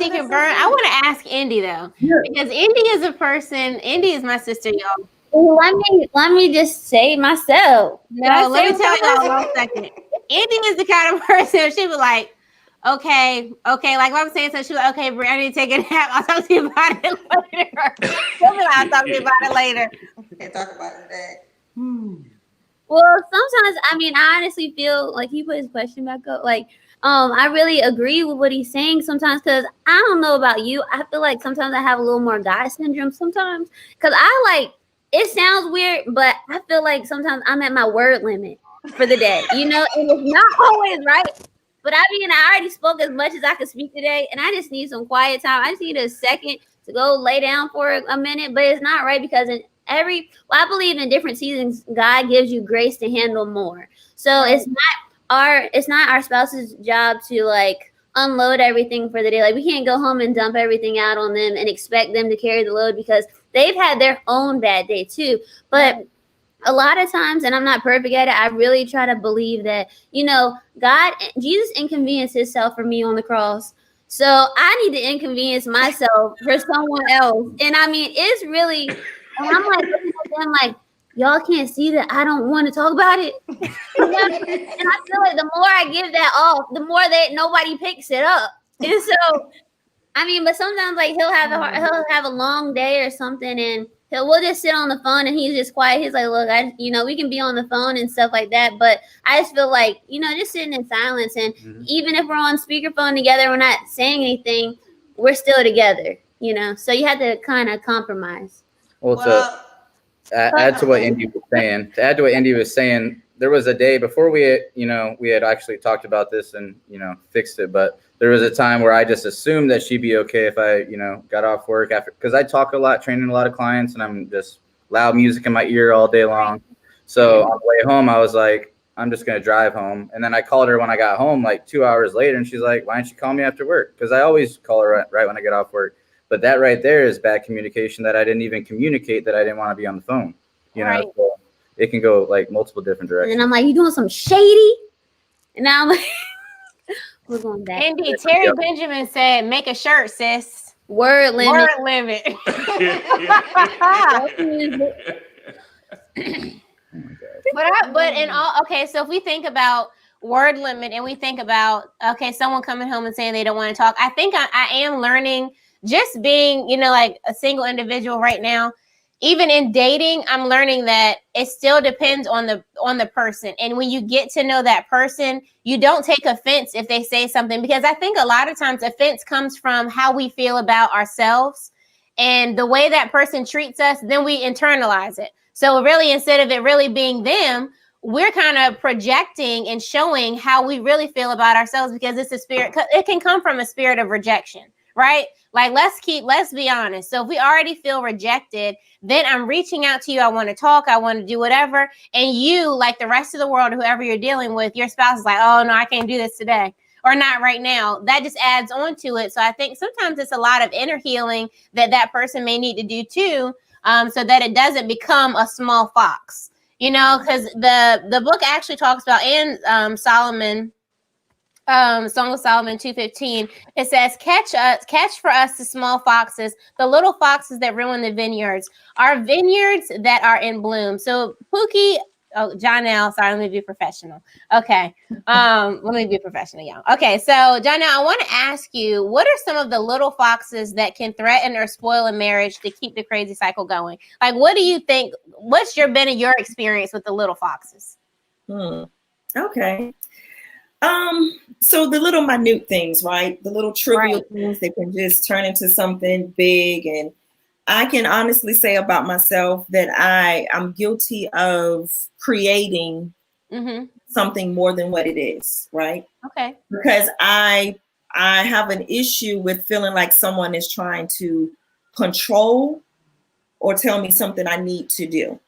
Deacon Byrne. I want to ask Indy though, because Indy is a person. Indy is my sister, y'all. Let me just say myself. No, let me tell y'all 1 second. Indy is the kind of person, she was like, okay, like what I'm saying, so she was like, okay, Brie, I need to take a nap. I'll talk to you about it later. I'll talk to you about it later. Can't talk about it today. Well, sometimes, I honestly feel like he put his question back up. Like, I really agree with what he's saying sometimes, because I don't know about you. I feel like sometimes I have a little more guy syndrome sometimes, because it sounds weird, but I feel like sometimes I'm at my word limit for the day, and it's not always right. But I already spoke as much as I could speak today, and I just need some quiet time. I just need a second to go lay down for a minute, but it's not right, because I believe in different seasons, God gives you grace to handle more. So it's not our spouse's job to like unload everything for the day. Like, we can't go home and dump everything out on them and expect them to carry the load, because they've had their own bad day too. But a lot of times, and I'm not perfect at it, I really try to believe that, Jesus inconvenienced himself for me on the cross. So I need to inconvenience myself for someone else. And it's really, and I'm like, looking at them like, y'all can't see that I don't want to talk about it. And I feel like the more I give that off, the more that nobody picks it up. And so, I mean, but sometimes like he'll have a long day or something, and we'll just sit on the phone, and he's just quiet. He's like, look, we can be on the phone and stuff like that, but I just feel like, just sitting in silence, and even if we're on speakerphone together, we're not saying anything, we're still together, so you have to kind of compromise. Well, to add to what Indy was saying, there was a day before we had actually talked about this and, fixed it, but there was a time where I just assumed that she'd be okay if I, got off work after, because I talk a lot, training a lot of clients, and I'm just loud music in my ear all day long. So on the way home, I was like, I'm just going to drive home. And then I called her when I got home, like 2 hours later, and she's like, why don't you call me after work? Because I always call her right when I get off work. But that right there is bad communication, that I didn't even communicate that I didn't want to be on the phone. Know, so it can go like multiple different directions. And I'm like, you doing some shady? And now I'm like, we're going back. Andy, Terry Benjamin said, make a shirt, sis. Word limit. Word limit. So if we think about word limit and we think about, someone coming home and saying they don't want to talk, I think I am learning, just being, like a single individual right now, even in dating, I'm learning that it still depends on the person. And when you get to know that person, you don't take offense if they say something, because I think a lot of times offense comes from how we feel about ourselves and the way that person treats us, then we internalize it. So really, instead of it really being them, we're kind of projecting and showing how we really feel about ourselves, because it's a spirit. It can come from a spirit of rejection, right? Like, let's be honest. So if we already feel rejected, then I'm reaching out to you. I want to talk. I want to do whatever. And you, like the rest of the world, whoever you're dealing with, your spouse is like, oh no, I can't do this today, or not right now. That just adds on to it. So I think sometimes it's a lot of inner healing that person may need to do too, so that it doesn't become a small fox, because the book actually talks about, and Solomon, Song of Solomon 2:15, it says, catch for us the small foxes, the little foxes that ruin the vineyards, our vineyards that are in bloom. So Pookie, Jonelle, sorry, let me be professional. Okay. Let me be professional, y'all. Okay, so Jonelle, I want to ask you, what are some of the little foxes that can threaten or spoil a marriage to keep the crazy cycle going? Like, what do you think? What's been your experience with the little foxes? Okay. So the little minute things, right? The little trivial things that can just turn into something big. And I can honestly say about myself that I'm guilty of creating something more than what it is, right? Okay. Because I have an issue with feeling like someone is trying to control or tell me something I need to do.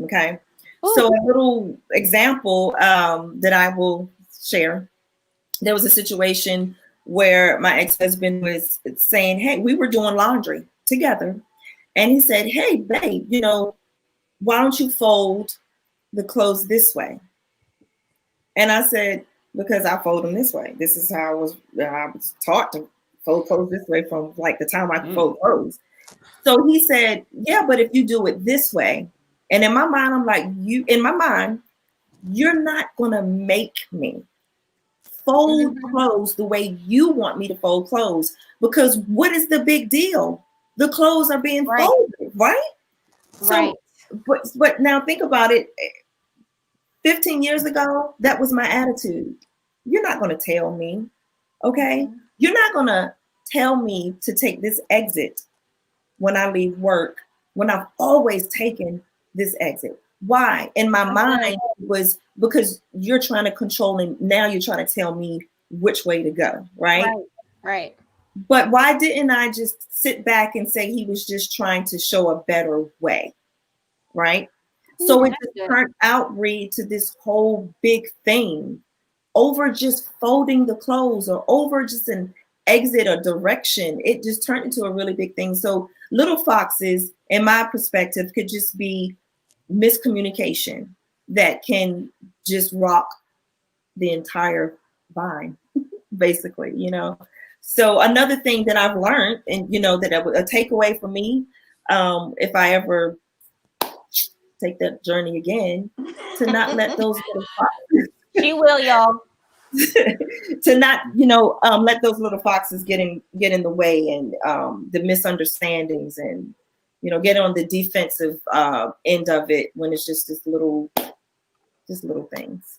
Okay. Ooh. So a little example that I will share. There was a situation where my ex-husband was saying, hey, we were doing laundry together. And he said, hey, babe, why don't you fold the clothes this way? And I said, because I fold them this way. This is how I was taught to fold clothes this way from like the time I could fold clothes. So he said, yeah, but if you do it this way. And in my mind, I'm like, you're not going to make me fold clothes the way you want me to fold clothes, because what is the big deal? The clothes are being folded, right? So, but now think about it. 15 years ago, that was my attitude. You're not going to tell me, okay? You're not going to tell me to take this exit when I leave work, when I've always taken this exit. Why? In my mind was because you're trying to control, and now you're trying to tell me which way to go, right? Right. But why didn't I just sit back and say he was just trying to show a better way, right? So it just turned out, Reed, to this whole big thing over just folding the clothes or over just an exit or direction. It just turned into a really big thing. So little foxes, in my perspective, could just be miscommunication that can just rock the entire vine, basically, So another thing that I've learned, and that a takeaway for me, if I ever take that journey again, to not let those little foxes. She will, y'all. To not, let those little foxes get in the way, and the misunderstandings, and get on the defensive end of it when it's just little things.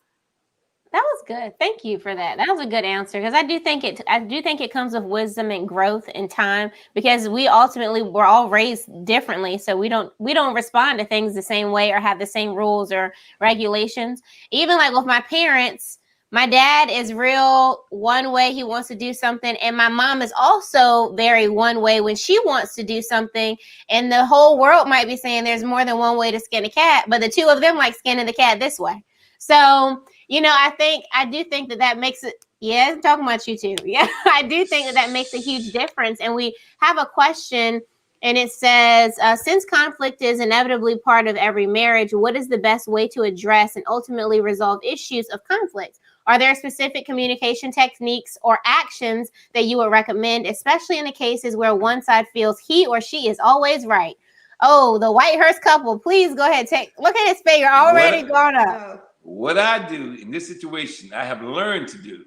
That was good. Thank you for that. That was a good answer, because I do think it comes with wisdom and growth and time, because we're all raised differently, so we don't respond to things the same way or have the same rules or regulations. Even like with my parents, my dad is real one way, he wants to do something, and my mom is also very one way when she wants to do something, and the whole world might be saying there's more than one way to skin a cat, but the two of them like skinning the cat this way. So I do think that makes it. Yeah, I'm talking about you too. Yeah, I do think that makes a huge difference. And we have a question, and it says, since conflict is inevitably part of every marriage, what is the best way to address and ultimately resolve issues of conflict? Are there specific communication techniques or actions that you would recommend, especially in the cases where one side feels he or she is always right? Oh, the Whitehurst couple, please go ahead. Look at his face. You're already gone up. What I do in this situation, I have learned to do.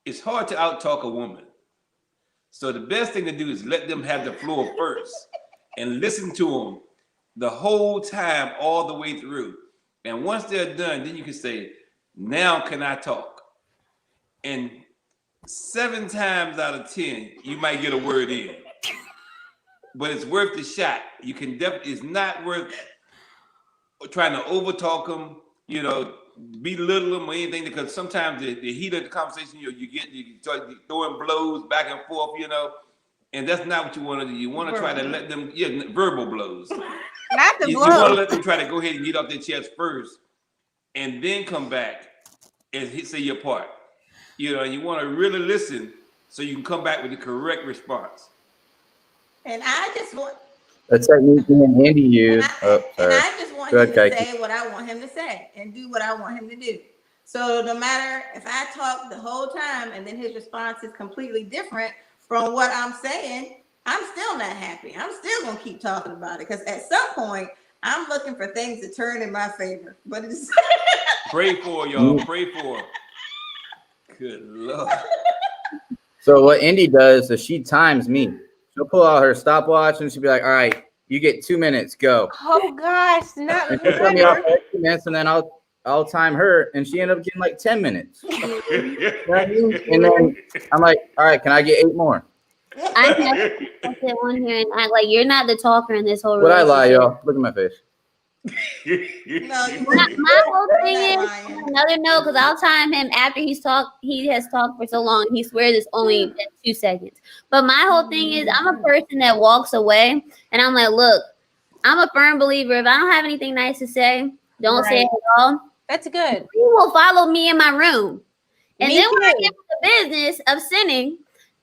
It's hard to out-talk a woman. So the best thing to do is let them have the floor first and listen to them the whole time, all the way through. And once they're done, then you can say, now can I talk? And 7 times out of 10, you might get a word in. But it's worth the shot. You can it's not worth trying to overtalk them, belittle them or anything, because sometimes the heat of the conversation, you start throwing blows back and forth, and that's not what you want to do. You want to try to let them, verbal blows. Not the blows. You want to let them try to go ahead and get off their chest first, and then come back and say your part. And you want to really listen so you can come back with the correct response. And I just want. That's like me and Andy use. And I just want him to say what I want him to say and do what I want him to do. So no matter if I talk the whole time and then his response is completely different from what I'm saying, I'm still not happy. I'm still going to keep talking about it, because at some point I'm looking for things to turn in my favor. But it's pray for y'all. Pray for. Good Lord. So what Indy does is she times me. She'll pull out her stopwatch and she'll be like, all right, you get 2 minutes, go. Oh gosh, not and she'll cut me off for 2 minutes, and then I'll time her, and she ended up getting like 10 minutes. And then I'm like, all right, can I get 8 more? I sit on here and act like you're not the talker in this whole relationship. Would I lie, y'all? Look at my face. My whole thing is another note, because I'll time him after he has talked for so long. He swears it's only been 2 seconds. But my whole thing is I'm a person that walks away, and I'm like, look, I'm a firm believer. If I don't have anything nice to say, don't say it at all. That's good. You will follow me in my room. And then when I get the business of sinning,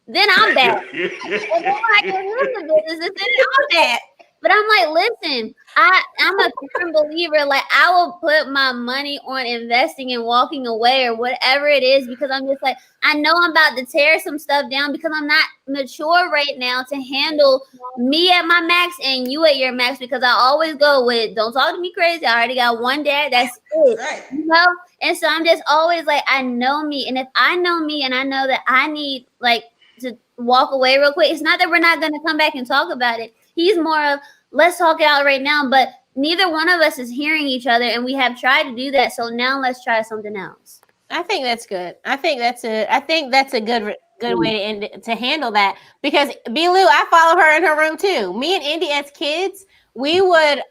then I'm bad. And then when I get the business of sinning, I'm bad. But I'm like, listen, I'm a firm believer. Like, I will put my money on investing and walking away or whatever it is, because I'm just like, I know I'm about to tear some stuff down, because I'm not mature right now to handle me at my max and you at your max, because I always go with, don't talk to me crazy. I already got one dad. That's it. Right. And so I'm just always like, I know me. And if I know me and I know that I need like to walk away real quick, it's not that we're not going to come back and talk about it. He's more of, let's talk it out right now, but neither one of us is hearing each other, and we have tried to do that. So now let's try something else. I think that's good. I think that's a good way to handle that, because B. Lou, I follow her in her room too. Me and Indy as kids, we would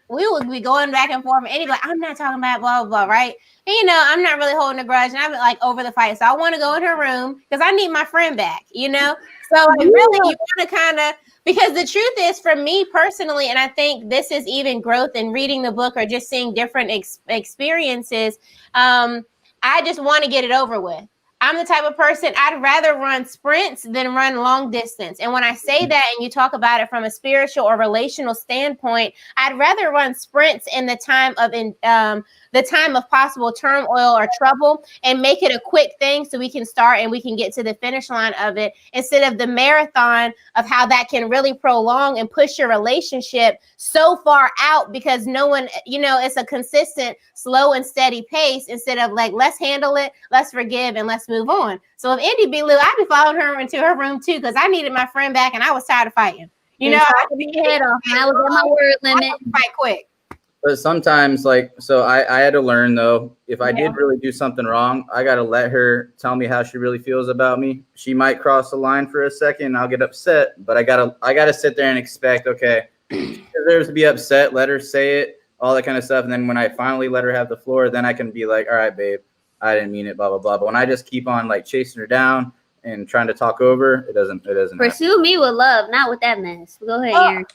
be going back and forth, and Indy like, I'm not talking about blah blah blah, right? And I'm not really holding a grudge, and I'm like over the fight, so I want to go in her room because I need my friend back, So like, really, you want to kind of. Because the truth is, for me personally, and I think this is even growth in reading the book or just seeing different experiences, I just want to get it over with. I'm the type of person, I'd rather run sprints than run long distance. And when I say that, and you talk about it from a spiritual or relational standpoint, I'd rather run sprints in the time of the time of possible turmoil or trouble and make it a quick thing so we can start and we can get to the finish line of it, instead of the marathon of how that can really prolong and push your relationship so far out because no one, it's a consistent, slow and steady pace instead of like, let's handle it, let's forgive, and let's move on. So if Indy be Lou, I'd be following her into her room too because I needed my friend back and I was tired of fighting. I could be head off and I was at my word limit. Fight quick. But sometimes, like, so I had to learn though, if I did really do something wrong, I got to let her tell me how she really feels about me. She might cross the line for a second and I'll get upset, but I gotta sit there and expect, okay, she deserves to be upset. Let her say it, all that kind of stuff. And then when I finally let her have the floor, then I can be like, all right, babe, I didn't mean it, blah, blah, blah. But when I just keep on like chasing her down and trying to talk over, it doesn't Pursue happen. me with love, not with that mess. Go ahead, Aaron.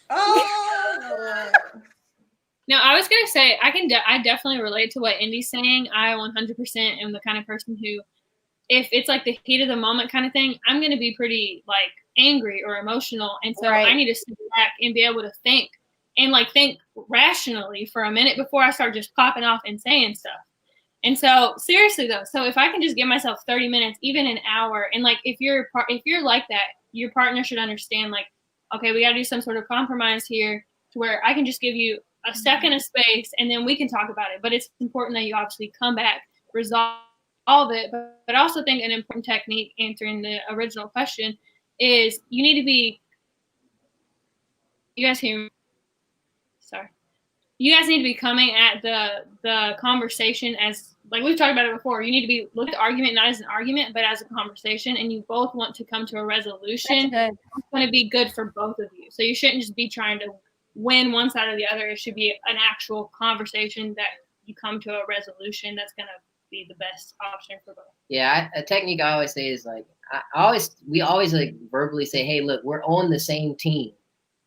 No, I was gonna say I definitely relate to what Indy's saying. I 100% am the kind of person who, if it's like the heat of the moment kind of thing, I'm gonna be pretty like angry or emotional, and so I need to sit back and be able to think rationally for a minute before I start just popping off and saying stuff. And so seriously though, so if I can just give myself 30 minutes, even an hour, and like if you're like that, your partner should understand like, okay, we got to do some sort of compromise here to where I can just give you a second of space and then we can talk about it. But it's important that you obviously come back, resolve it. But I also think an important technique answering the original question is you need to be, you guys hear me? Sorry. You guys need to be coming at the conversation as, like we've talked about it before, you need to be look at the argument not as an argument, but as a conversation, and you both want to come to a resolution. It's going to be good for both of you. So you shouldn't just be trying to win one side or the other. It should be an actual conversation that you come to a resolution that's going to be the best option for both. Yeah, a technique I always say is like, we always like verbally say, hey, look, we're on the same team.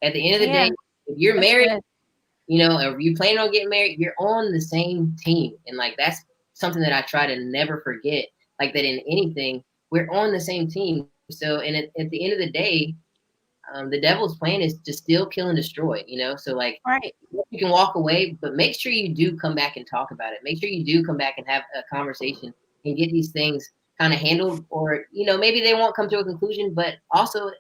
At the end of the day, if you're married, or you plan on getting married, you're on the same team. And like, that's something that I try to never forget, like that in anything, we're on the same team. So, and at the end of the day, the devil's plan is to steal, kill, and destroy, So like, you can walk away, but make sure you do come back and talk about it. Make sure you do come back and have a conversation and get these things kind of handled, or, maybe they won't come to a conclusion, but also,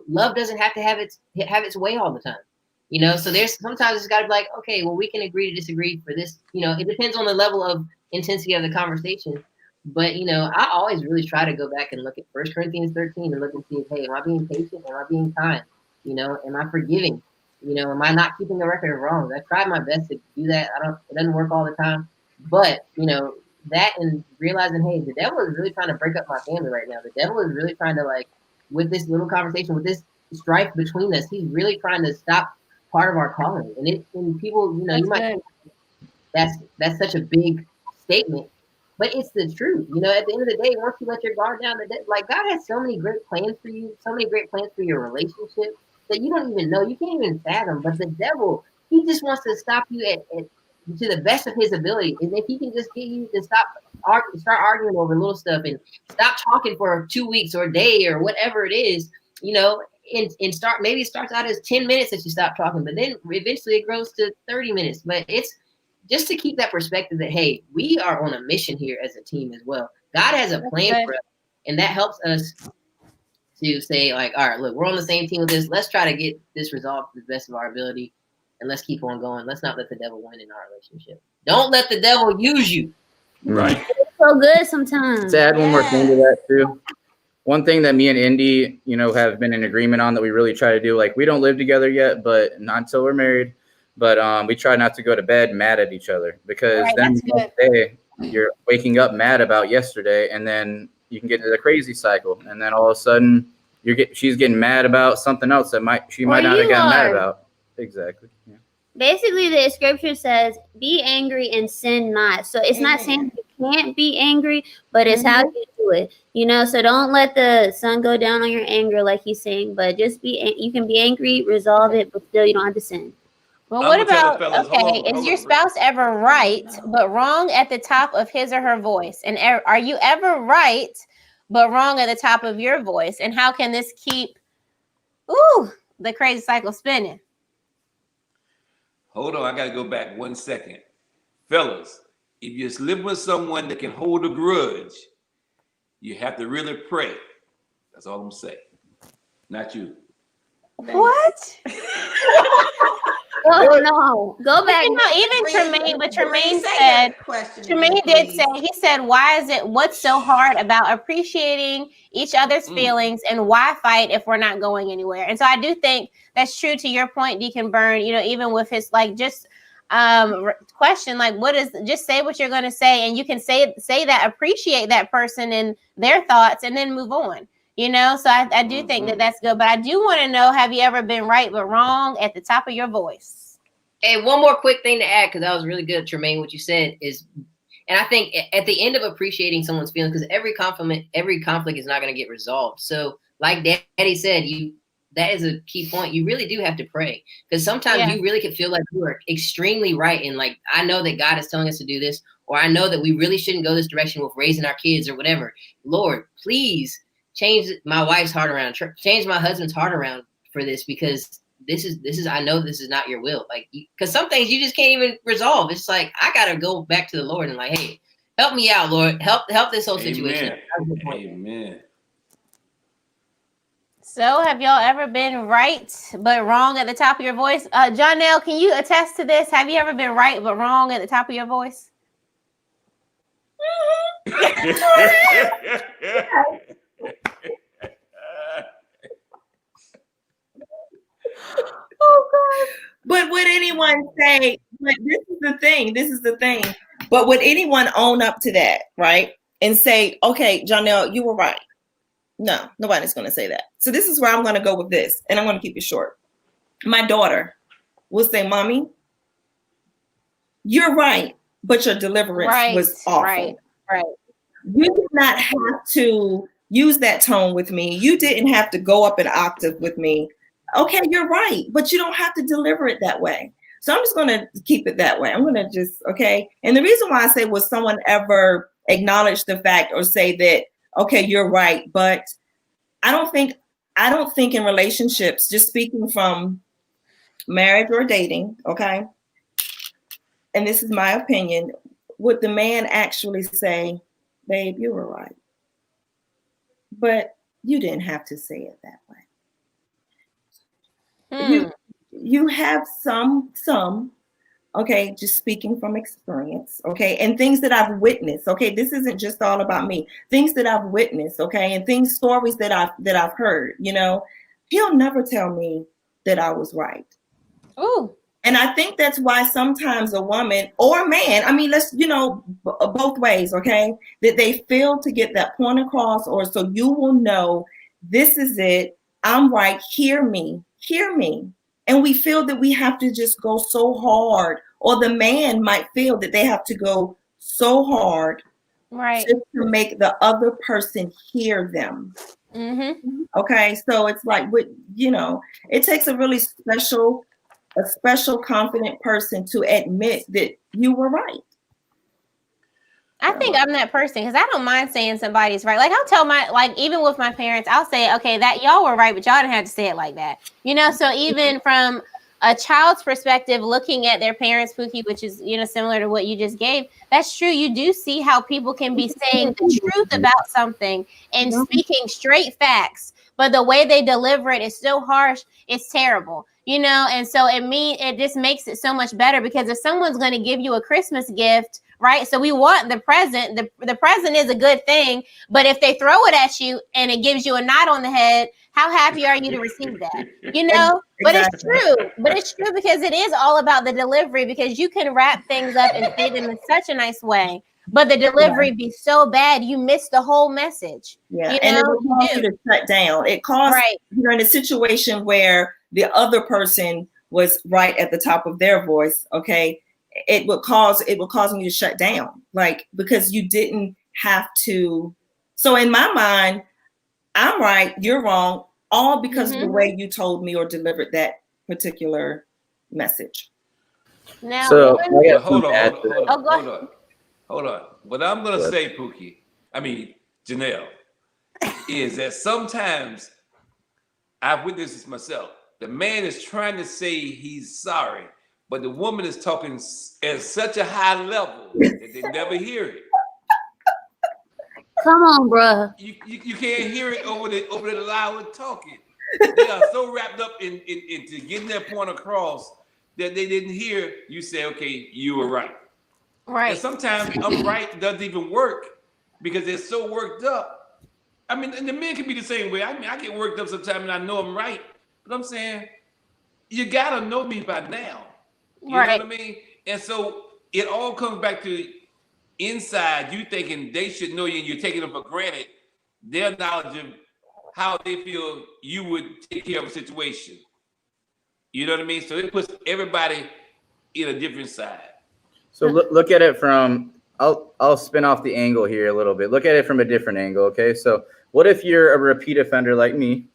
love doesn't have to have its way all the time. So there's sometimes it's got to be like, okay, well, we can agree to disagree for this. It depends on the level of intensity of the conversation. But, I always really try to go back and look at 1 Corinthians 13 and look and see, hey, am I being patient? Am I being kind? Am I forgiving? Am I not keeping the record of wrongs? I tried my best to do that. It doesn't work all the time. But, that and realizing, hey, the devil is really trying to break up my family right now. The devil is really trying to, like, with this little conversation, with this strife between us, he's really trying to stop part of our calling. And people, you might think that's such a big statement, but it's the truth. At the end of the day, once you let your guard down, like, God has so many great plans for you, so many great plans for your relationship that you don't even know, you can't even fathom. But the devil, he just wants to stop you at to the best of his ability. And if he can just get you to start arguing over little stuff and stop talking for 2 weeks or a day or whatever it is, and start, maybe it starts out as 10 minutes that you stop talking, but then eventually it grows to 30 minutes. But it's just to keep that perspective that, hey, we are on a mission here as a team as well. God has a plan for us, and that helps us to say, like, all right, look, we're on the same team with this. Let's try to get this resolved to the best of our ability, and let's keep on going. Let's not let the devil win in our relationship. Don't let the devil use you. Right. It's so good sometimes. To add one more thing to that too. One thing that me and Indy, have been in agreement on that we really try to do, like, we don't live together yet, but not until we're married. But we try not to go to bed mad at each other, because then one day you're waking up mad about yesterday, and then you can get into the crazy cycle, and then all of a sudden she's getting mad about something else that she might not have gotten mad about. Exactly. Yeah. Basically, the scripture says, be angry and sin not. So it's not saying you can't be angry, but it's how you do it. So don't let the sun go down on your anger, like he's saying, but just you can be angry, resolve it, but still you don't have to sin. Well, what about, is your spouse ever right, but wrong at the top of his or her voice? And are you ever right, but wrong at the top of your voice? And how can this keep, the crazy cycle spinning? Hold on, I got to go back 1 second. Fellas, if you're living with someone that can hold a grudge, you have to really pray. That's all I'm saying. Not you. What? Oh no, go back. Even Tremaine, but Tremaine said, Tremaine did say, he said, what's so hard about appreciating each other's feelings, and why fight if we're not going anywhere? And so I do think that's true to your point, Deacon Byrne, even with his question, just say what you're going to say, and you can say that, appreciate that person and their thoughts, and then move on. So I do think that that's good. But I do want to know, have you ever been right but wrong at the top of your voice? Hey, one more quick thing to add, because that was really good, Tremaine, what you said is, and I think at the end of appreciating someone's feelings, because every conflict is not going to get resolved. So like Daddy said, that is a key point. You really do have to pray, because sometimes you really can feel like you are extremely right. And like, I know that God is telling us to do this, or I know that we really shouldn't go this direction with raising our kids or whatever. Lord, please change my wife's heart around, change my husband's heart around for this, because this is, I know this is not your will. Like, because some things you just can't even resolve. It's like, I got to go back to the Lord and like, hey, help me out, Lord. Help this whole situation. Amen. So have y'all ever been right but wrong at the top of your voice? Jonelle, can you attest to this? Have you ever been right but wrong at the top of your voice? Oh God. But would anyone say, but this is the thing. But would anyone own up to that, right? And say, okay, Jonelle, you were right. No, nobody's going to say that. So this is where I'm going to go with this, and I'm going to keep it short. My daughter will say, Mommy, you're right, but your deliverance was awful. Right. You did not have to use that tone with me. You didn't have to go up an octave with me. Okay, you're right, but you don't have to deliver it that way. So I'm just going to keep it that way. I'm going to just, okay. And the reason why I say, will someone ever acknowledge the fact or say that, okay, you're right, but I don't think in relationships, just speaking from marriage or dating, okay, and this is my opinion, would the man actually say, babe, you were right, but you didn't have to say it that way. You have some, okay, just speaking from experience, okay, and things that I've witnessed, okay, this isn't just all about me, things that I've witnessed, okay, and stories that I've heard, he'll never tell me that I was right. Ooh. And I think that's why sometimes a woman or a man, I mean, let's, both ways, okay, that they fail to get that point across, or so you will know, this is it, I'm right, hear me. And we feel that we have to just go so hard, or the man might feel that they have to go so hard, right, just to make the other person hear them. Mm-hmm. Okay, so it's like, it takes a really special confident person to admit that you were right. I think I'm that person, because I don't mind saying somebody's right. Like, I'll tell even with my parents, I'll say, okay, that y'all were right, but y'all didn't have to say it like that. So even from a child's perspective, looking at their parents, Pookie, which is, similar to what you just gave, that's true. You do see how people can be saying the truth about something and speaking straight facts, but the way they deliver it is so harsh, it's terrible. And so it just makes it so much better, because if someone's going to give you a Christmas gift, right? So we want the present. The present is a good thing, but if they throw it at you and it gives you a knot on the head, how happy are you to receive that? But it's true. But it's true, because it is all about the delivery, because you can wrap things up and say them in such a nice way, but the delivery be so bad, you miss the whole message. Yeah, and it will cause you to shut down. It caused you're in a situation where the other person was right at the top of their voice, okay? It will cause me to shut down, like, because you didn't have to. So in my mind, I'm right, you're wrong, all because of the way you told me or delivered that particular message. Now, so hold on. What I'm gonna say, Pookie, Janelle, is that sometimes I've witnessed this myself. The man is trying to say he's sorry, but the woman is talking at such a high level that they never hear it. Come on, bruh. You can't hear it over the loud talking. They are so wrapped up into getting their point across that they didn't hear you say, okay, you were right. Right. And sometimes I'm right doesn't even work because they're so worked up. I mean, and the men can be the same way. I mean, I get worked up sometimes and I know I'm right. But I'm saying, you gotta know me by now. You know what I mean? And so it all comes back to inside you thinking they should know you and you're taking them for granted, their knowledge of how they feel you would take care of a situation. You know what I mean? So it puts everybody in a different side. So look at it from, I'll spin off the angle here a little bit. Look at it from a different angle, okay? So what if you're a repeat offender like me,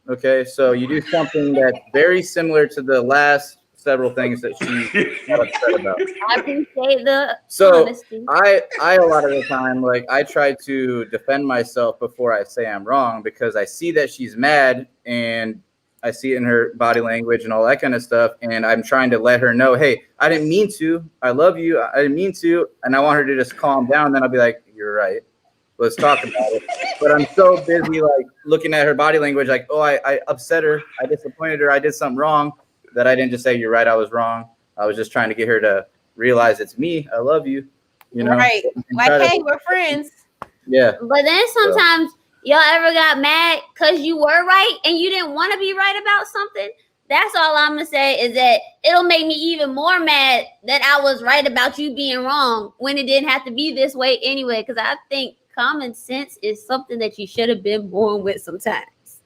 okay? So you do something that's very similar to the last several things that she got upset about. I appreciate the So honesty. I a lot of the time, like, I try to defend myself before I say I'm wrong because I see that she's mad and I see it in her body language and all that kind of stuff. And I'm trying to let her know, hey, I didn't mean to. I love you. I didn't mean to. And I want her to just calm down. Then I'll be like, you're right. Let's talk about it. But I'm so busy, like, looking at her body language, like, oh, I upset her. I disappointed her. I did something wrong, that I didn't just say, you're right, I was wrong. I was just trying to get her to realize it's me. I love you. You know? Right. Like, hey, we're friends. Yeah. But then sometimes y'all ever got mad because you were right and you didn't want to be right about something? That's all I'm going to say is that it'll make me even more mad that I was right about you being wrong when it didn't have to be this way anyway. Because I think common sense is something that you should have been born with sometimes.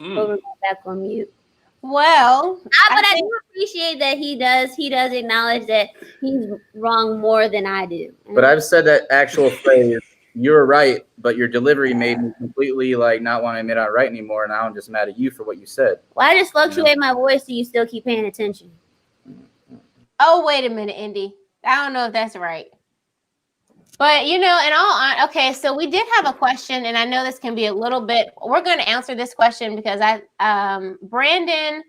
But we're going back on mute. Well, but I do appreciate that he does acknowledge that he's wrong more than I do. But I've said that actual phrase, you're right, but your delivery made me completely like not want to admit I'm right anymore. And now I'm just mad at you for what you said. Well, I just fluctuate my voice so you still keep paying attention. Oh, wait a minute, Indy. I don't know if that's right. But, you know, okay, so we did have a question, and I know this can be a little bit, we're going to answer this question because Brandon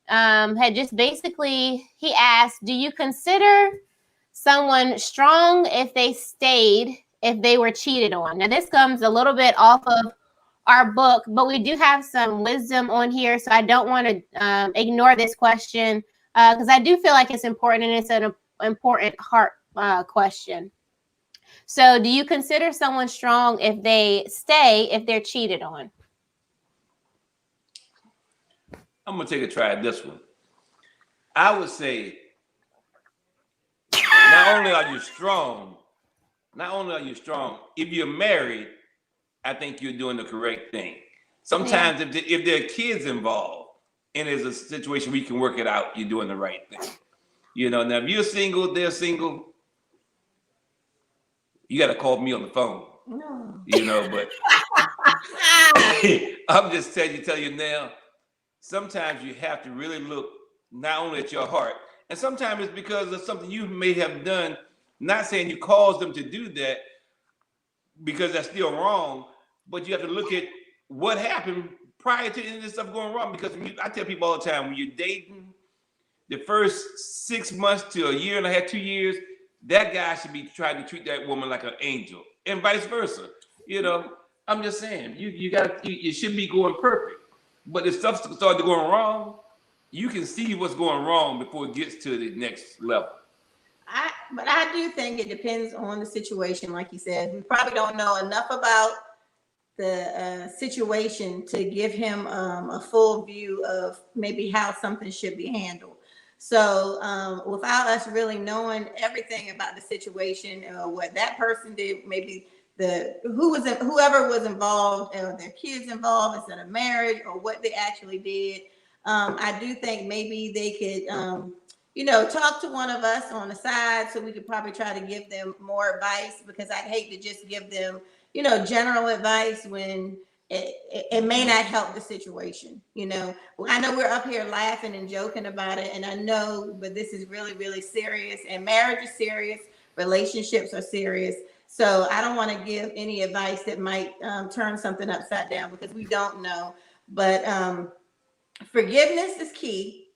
had just basically, he asked, do you consider someone strong if they stayed, if they were cheated on? Now, this comes a little bit off of our book, but we do have some wisdom on here, so I don't want to ignore this question because I do feel like it's important, and it's an important heart question. So do you consider someone strong if they stay, if they're cheated on? I'm going to take a try at this one. I would say, not only are you strong, if you're married, I think you're doing the correct thing. Sometimes if there are kids involved and there's a situation where you can work it out, you're doing the right thing. You know, now if you're single, they're single, you got to call me on the phone. No. You know, but I'm just telling you now, sometimes you have to really look not only at your heart, and sometimes it's because of something you may have done, not saying you caused them to do that because that's still wrong, but you have to look at what happened prior to any of this stuff going wrong. Because I tell people all the time, when you're dating, the first 6 months to a year and a half, 2 years, that guy should be trying to treat that woman like an angel, and vice versa. You know, I'm just saying, you should be going perfect. But if stuff started going wrong, you can see what's going wrong before it gets to the next level. But I do think it depends on the situation. Like you said, we probably don't know enough about the situation to give him a full view of maybe how something should be handled. So without us really knowing everything about the situation, what that person did, maybe whoever was involved, or their kids involved instead of marriage, or what they actually did, I do think maybe they could, talk to one of us on the side, so we could probably try to give them more advice, because I'd hate to just give them, general advice when it may not help the situation. I know we're up here laughing and joking about it, and I know, but this is really, really serious, and marriage is serious, relationships are serious. So I don't want to give any advice that might turn something upside down, because we don't know. But forgiveness is key.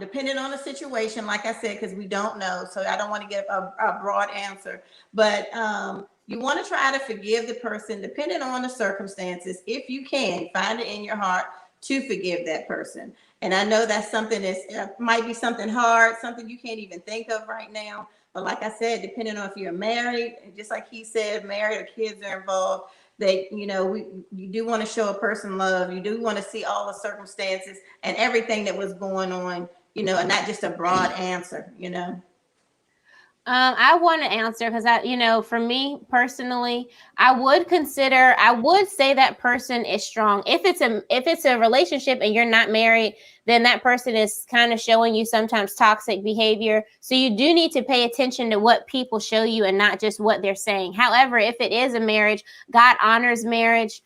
Depending on the situation, like I said, because we don't know, so I don't want to give a broad answer, but you want to try to forgive the person depending on the circumstances. If you can, find it in your heart to forgive that person. And I know that's something that might be something hard, something you can't even think of right now. But like I said, depending on if you're married, just like he said, married or kids are involved, they, you do want to show a person love. You do want to see all the circumstances and everything that was going on, and not just a broad answer, I want to answer because for me personally, I would say that person is strong. If it's a relationship and you're not married, then that person is kind of showing you sometimes toxic behavior. So you do need to pay attention to what people show you and not just what they're saying. However, if it is a marriage, God honors marriage.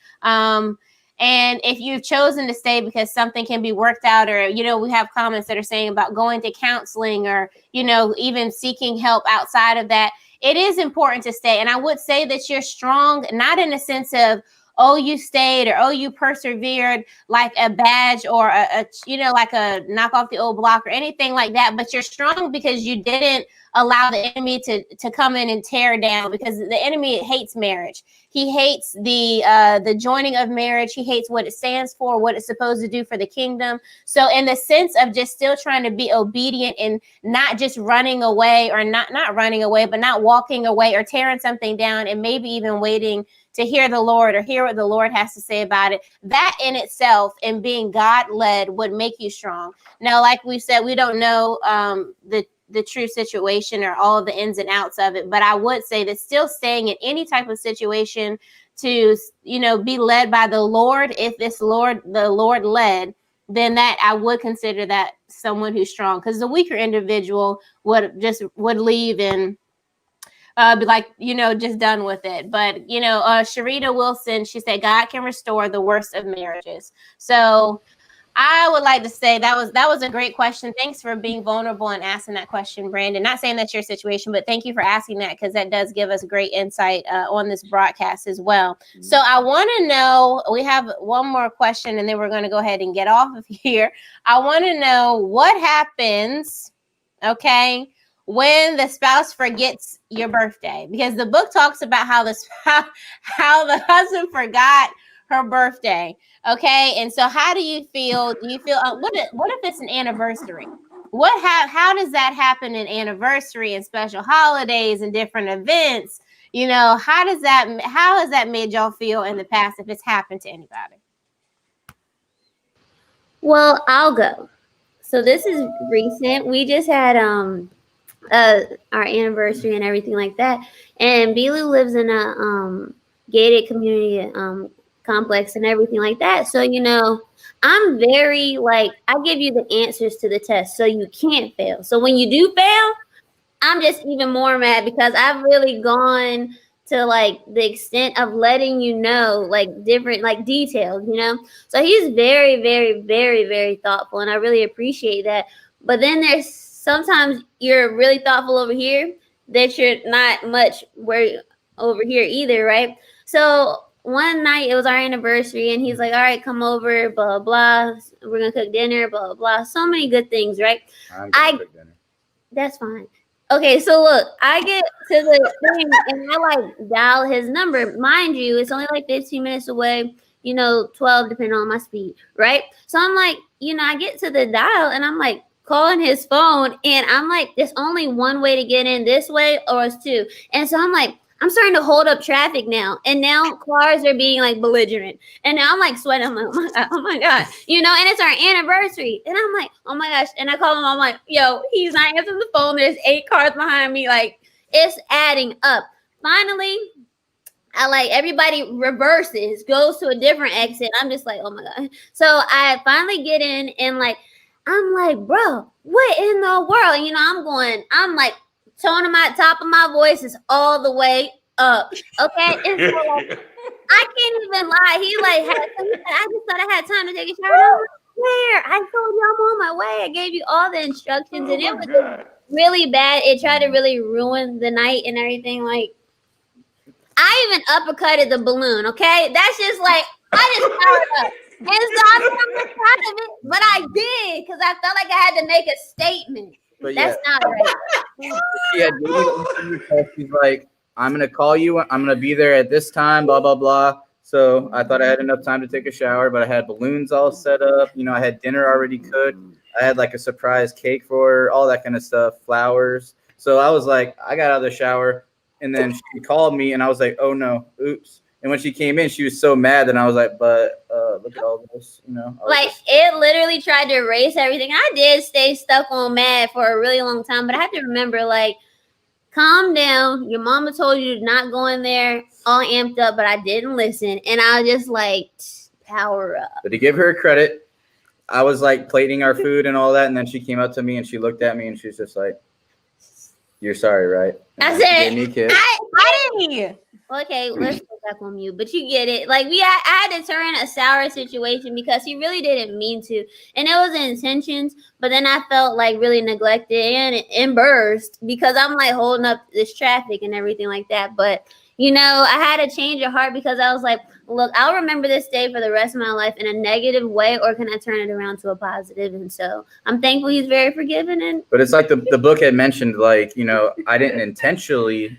And if you've chosen to stay because something can be worked out, or, we have comments that are saying about going to counseling or, even seeking help outside of that, it is important to stay. And I would say that you're strong, not in a sense of, oh, you stayed or, oh, you persevered, like a badge or like a knock off the old block or anything like that. But you're strong because you didn't allow the enemy to come in and tear down, because the enemy hates marriage. He hates the joining of marriage. He hates what it stands for, what it's supposed to do for the kingdom. So in the sense of just still trying to be obedient and not just running away, or not running away, but not walking away or tearing something down, and maybe even waiting to hear the Lord or hear what the Lord has to say about it, that in itself and being God-led would make you strong. Now, like we said, we don't know the true situation or all of the ins and outs of it, but I would say that still staying in any type of situation to, be led by the Lord, if the Lord led, then that I would consider that someone who's strong, because the weaker individual would leave and be like, just done with it. But, Sharita Wilson, she said, God can restore the worst of marriages. So I would like to say that was a great question. Thanks for being vulnerable and asking that question, Brandon. Not saying that's your situation, but thank you for asking that, because that does give us great insight on this broadcast as well. So I want to know, we have one more question and then we're going to go ahead and get off of here. I want to know what happens, when the spouse forgets your birthday, because the book talks about how the husband forgot her birthday. Okay. And so how do you feel? Do you feel, what if it's an anniversary? How does that happen in anniversary and special holidays and different events? How has that made y'all feel in the past, if it's happened to anybody? Well, I'll go. So this is recent. We just had our anniversary and everything like that. And Bilu lives in a gated community complex and everything like that. So, I'm very I give you the answers to the test so you can't fail. So when you do fail, I'm just even more mad, because I've really gone to the extent of letting you know different details, So he's very, very, very, very thoughtful, and I really appreciate that. But then there's sometimes you're really thoughtful over here that you're not much where over here either, right? So one night it was our anniversary and he's like, all right, come over, blah, blah. We're going to cook dinner, blah, blah. So many good things, right? I'm going to cook dinner. That's fine. Okay, so look, I get to the thing and I dial his number. Mind you, it's only 15 minutes away, 12 depending on my speed, right? So I'm I get to the dial and I'm calling his phone, and I'm there's only one way to get in, this way or it's two. And so I'm starting to hold up traffic now, and now cars are being belligerent, and now I'm sweating. I'm oh my god, and it's our anniversary, and I'm oh my gosh. And I call him, I'm yo, he's not answering the phone. There's 8 cars behind me, it's adding up. Finally, I everybody reverses, goes to a different exit. I'm just oh my god. So I finally get in, and I'm bro, what in the world? I'm tone my top of my voice is all the way up. Okay. And so I can't even lie. He I just thought I had time to take a shower. I was where? I told you I'm on my way. I gave you all the instructions, and it was really bad. It tried to really ruin the night and everything. I even uppercutted the balloon. Okay. That's just I just fired up. so I'm not proud of it, but I did because I felt like I had to make a statement. But That's not right. she had gave me the interview call. She's like, I'm gonna call you. I'm gonna be there at this time. Blah blah blah. So I thought I had enough time to take a shower, but I had balloons all set up. You know, I had dinner already cooked. I had like a surprise cake for her, all that kind of stuff, flowers. So I was like, I got out of the shower, and then she called me, and I was like, oh no, oops. And when she came in, she was so mad that I was like, but look at all this, you know. Like it literally tried to erase everything. I did stay stuck on mad for a really long time, but I had to remember, like, calm down. Your mama told you to not go in there all amped up, but I didn't listen. And I was just like, power up. But to give her credit, I was like plating our food and all that. And then she came up to me and she looked at me and she's just like, you're sorry, right? And I said, gave me a kiss. I didn't. Okay, let's go back on mute. But you get it. Like I had to turn a sour situation because he really didn't mean to, and it was intentions. But then I felt like really neglected and embarrassed because I'm like holding up this traffic and everything like that. But you know, I had to change your heart because I was like, look, I'll remember this day for the rest of my life in a negative way, or can I turn it around to a positive? And so I'm thankful he's very forgiving. But it's like the book had mentioned, like, you know, I didn't intentionally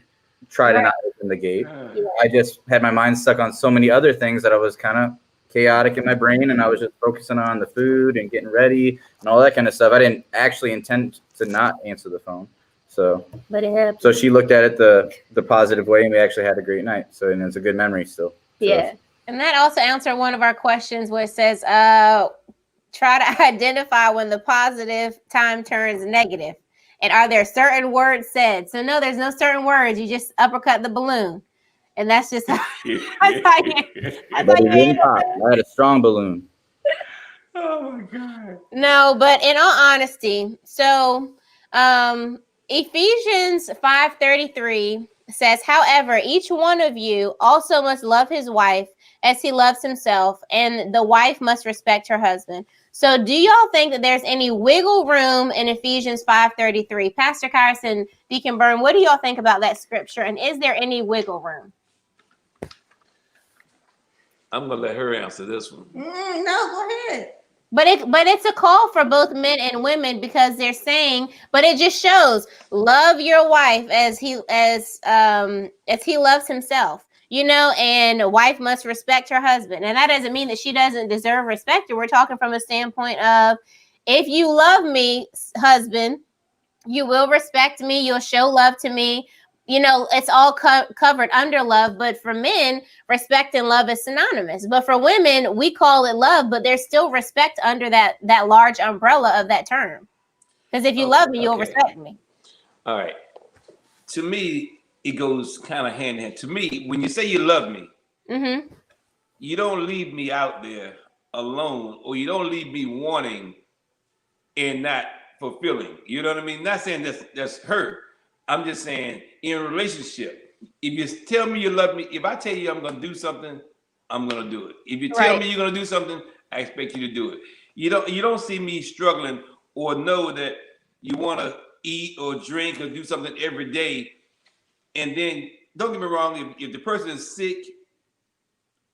try to not open the gate. Yeah. I just had my mind stuck on so many other things that I was kind of chaotic in my brain, and I was just focusing on the food and getting ready and all that kind of stuff. I didn't actually intend to not answer the phone. So, but it happened. So she looked at it the positive way, and we actually had a great night. So, and it's a good memory still. So. Yeah. And that also answered one of our questions where it says, try to identify when the positive time turns negative. And are there certain words said? So no, there's no certain words. You just uppercut the balloon. And that's just how I had a strong balloon. Oh my God. No, but in all honesty, so Ephesians 5:33 says, however, each one of you also must love his wife as he loves himself, and the wife must respect her husband. So do y'all think that there's any wiggle room in Ephesians 5:33? Pastor Kyrus and Deacon Byrne, what do y'all think about that scripture? And is there any wiggle room? I'm going to let her answer this one. No, go ahead. But it's a call for both men and women because they're saying, but it just shows love your wife as he loves himself, you know, and a wife must respect her husband. And that doesn't mean that she doesn't deserve respect. We're talking from a standpoint of, if you love me, husband, you will respect me. You'll show love to me. You know, it's all covered under love. But for men, respect and love is synonymous. But for women, we call it love, but there's still respect under that large umbrella of that term. Because if you love me, you'll respect me. All right. To me, it goes kind of hand in hand. To me, when you say you love me, you don't leave me out there alone, or you don't leave me wanting and not fulfilling. You know what I mean? Not saying that's her. I'm just saying, in a relationship, if you tell me you love me, if I tell you I'm going to do something, I'm going to do it. If you tell me you're going to do something, I expect you to do it. You don't see me struggling or know that you want to eat or drink or do something every day. And then, don't get me wrong, if the person is sick,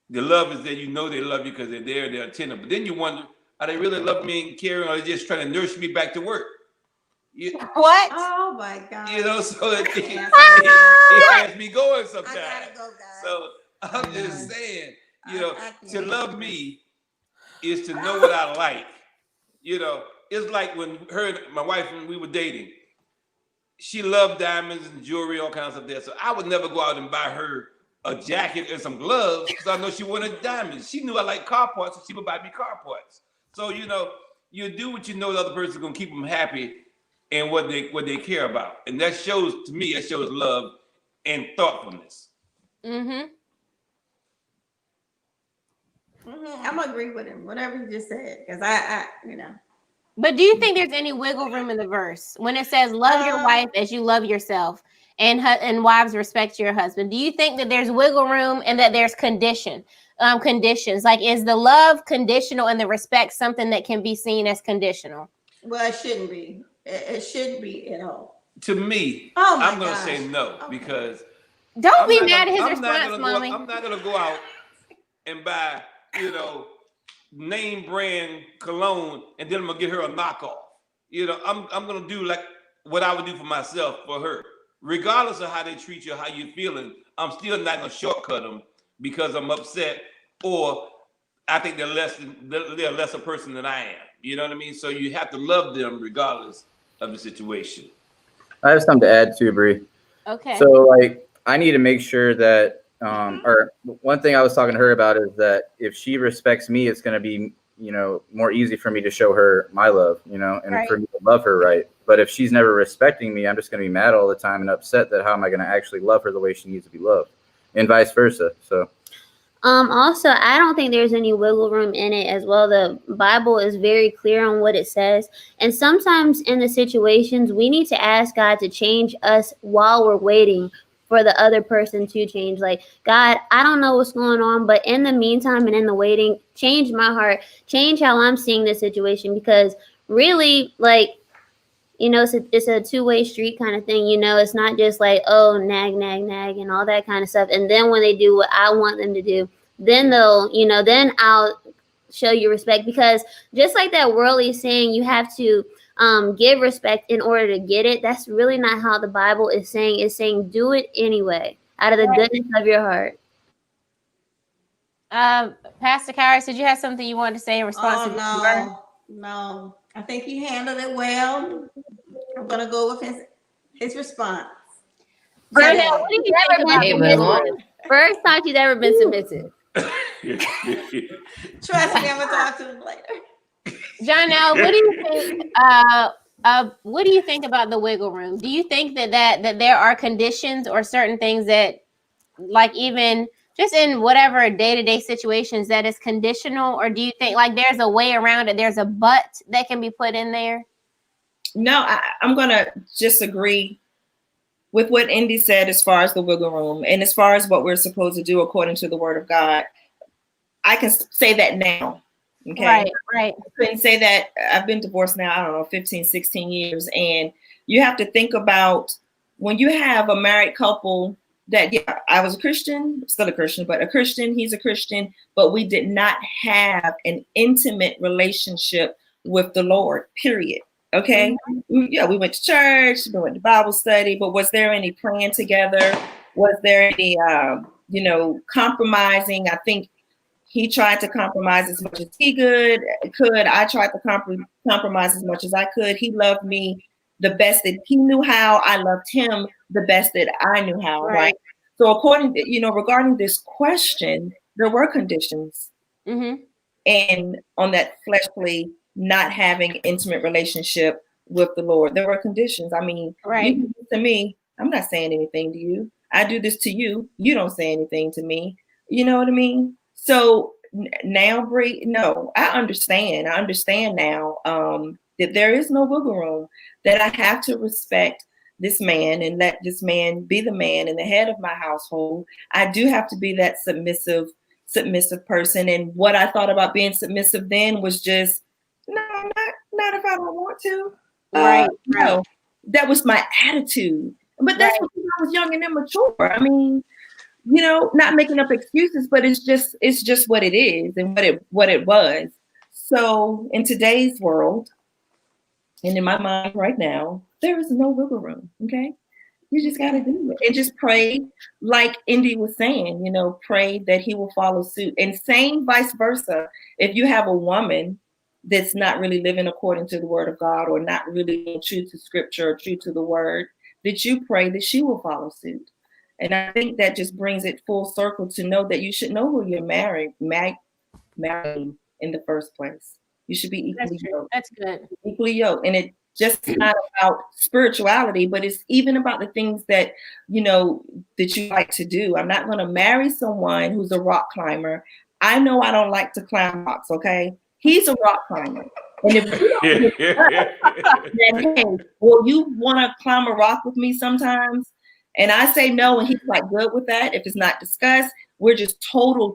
the love is there. You know they love you because they're there, they're attentive. But then you wonder, are they really love me and caring, or are they just trying to nurse me back to work? What? Oh my God. You know, so it has me going sometimes. I gotta go, guys. So I'm just saying, you know, to love me is to know what I like. You know, it's like when my wife, when we were dating, she loved diamonds and jewelry, all kinds of stuff there. So I would never go out and buy her a jacket and some gloves because I know she wanted diamonds. She knew I liked car parts, so she would buy me car parts. So, you know, you do what you know the other person's going to keep them happy and what they care about. And that shows, to me, that shows love and thoughtfulness. I'm gonna agree with him, whatever he just said, because I you know. But do you think there's any wiggle room in the verse when it says love your wife as you love yourself, and wives respect your husband? Do you think that there's wiggle room and that there's conditions? Like, is the love conditional and the respect something that can be seen as conditional? Well, it shouldn't be. It shouldn't be at all. To me, I'm going to say no, because don't be mad at his response, mommy. I'm not going to go out and buy, you know, name brand cologne, and then I'm gonna get her a knockoff. You know, I'm gonna do like what I would do for myself for her, regardless of how they treat you, how you're feeling. I'm still not gonna shortcut them because I'm upset or I think they're a lesser person than I am. You know what I mean? So you have to love them regardless of the situation. I have something to add too, Bree. Okay. So like I need to make sure that or one thing I was talking to her about is that if she respects me, it's gonna be, you know, more easy for me to show her my love, you know, and for me to love her right. But if she's never respecting me, I'm just gonna be mad all the time and upset that how am I gonna actually love her the way she needs to be loved? And vice versa. So also, I don't think there's any wiggle room in it as well. The Bible is very clear on what it says. And sometimes in the situations, we need to ask God to change us while we're waiting for the other person to change. Like, God, I don't know what's going on, but in the meantime and in the waiting, change my heart, change how I'm seeing this situation. Because really, like, you know, it's a two-way street kind of thing. You know, it's not just like, oh, nag, nag, nag, and all that kind of stuff. And then when they do what I want them to do, then they'll, you know, then I'll show you respect. Because just like that worldly saying, you have to give respect in order to get it. That's really not how the Bible is saying. It's saying do it anyway, out of the goodness of your heart. Pastor Kyrus, did you have something you wanted to say in response to this? No. I think he handled it well. I'm gonna go with his response. What do you think about the first time she's ever been submissive? Trust me, I'm gonna talk to him later. Janelle, what do you think about the wiggle room? Do you think that there are conditions or certain things that, like, even just in whatever day-to-day situations, that is conditional, or do you think like there's a way around it? There's a but that can be put in there? No, I'm going to just agree with what Indy said as far as the wiggle room and as far as what we're supposed to do according to the word of God. I can say that now. Okay. Right. I couldn't say that. I've been divorced now, I don't know, 15, 16 years. And you have to think about when you have a married couple that, yeah, I was a Christian, still a Christian, but a Christian, he's a Christian, but we did not have an intimate relationship with the Lord, period. Okay. Mm-hmm. Yeah, we went to church, we went to Bible study, but was there any praying together? Was there any, compromising? I think he tried to compromise as much as he could. I tried to compromise as much as I could. He loved me the best that he knew how. I loved him the best that I knew how. Right. So according to, regarding this question, there were conditions. Mm-hmm. And on that fleshly, not having an intimate relationship with the Lord, there were conditions. I mean, you do this to me, I'm not saying anything to you. I do this to you, you don't say anything to me. You know what I mean? So now, Bree, no, I understand now that there is no wiggle room, that I have to respect this man and let this man be the man and the head of my household. I do have to be that submissive person. And what I thought about being submissive then was just, no, not if I don't want to. No, that was my attitude. But that's because I was young and immature. I mean, not making up excuses, but it's just what it is and what it was. So in today's world, and in my mind right now, there is no wiggle room. Okay. You just got to do it and just pray, like Indy was saying, pray that he will follow suit. And same vice versa. If you have a woman that's not really living according to the word of God or not really being true to scripture or true to the word, that you pray that she will follow suit. And I think that just brings it full circle to know that you should know who you're marrying in the first place. You should be equally yoked. That's good. Equally yoked. And it just not about spirituality, but it's even about the things that, that you like to do. I'm not going to marry someone who's a rock climber. I know I don't like to climb rocks, okay? He's a rock climber. And if you don't then, hey, well, you want to climb a rock with me sometimes? And I say no, and he's like good with that. If it's not discussed, we're just total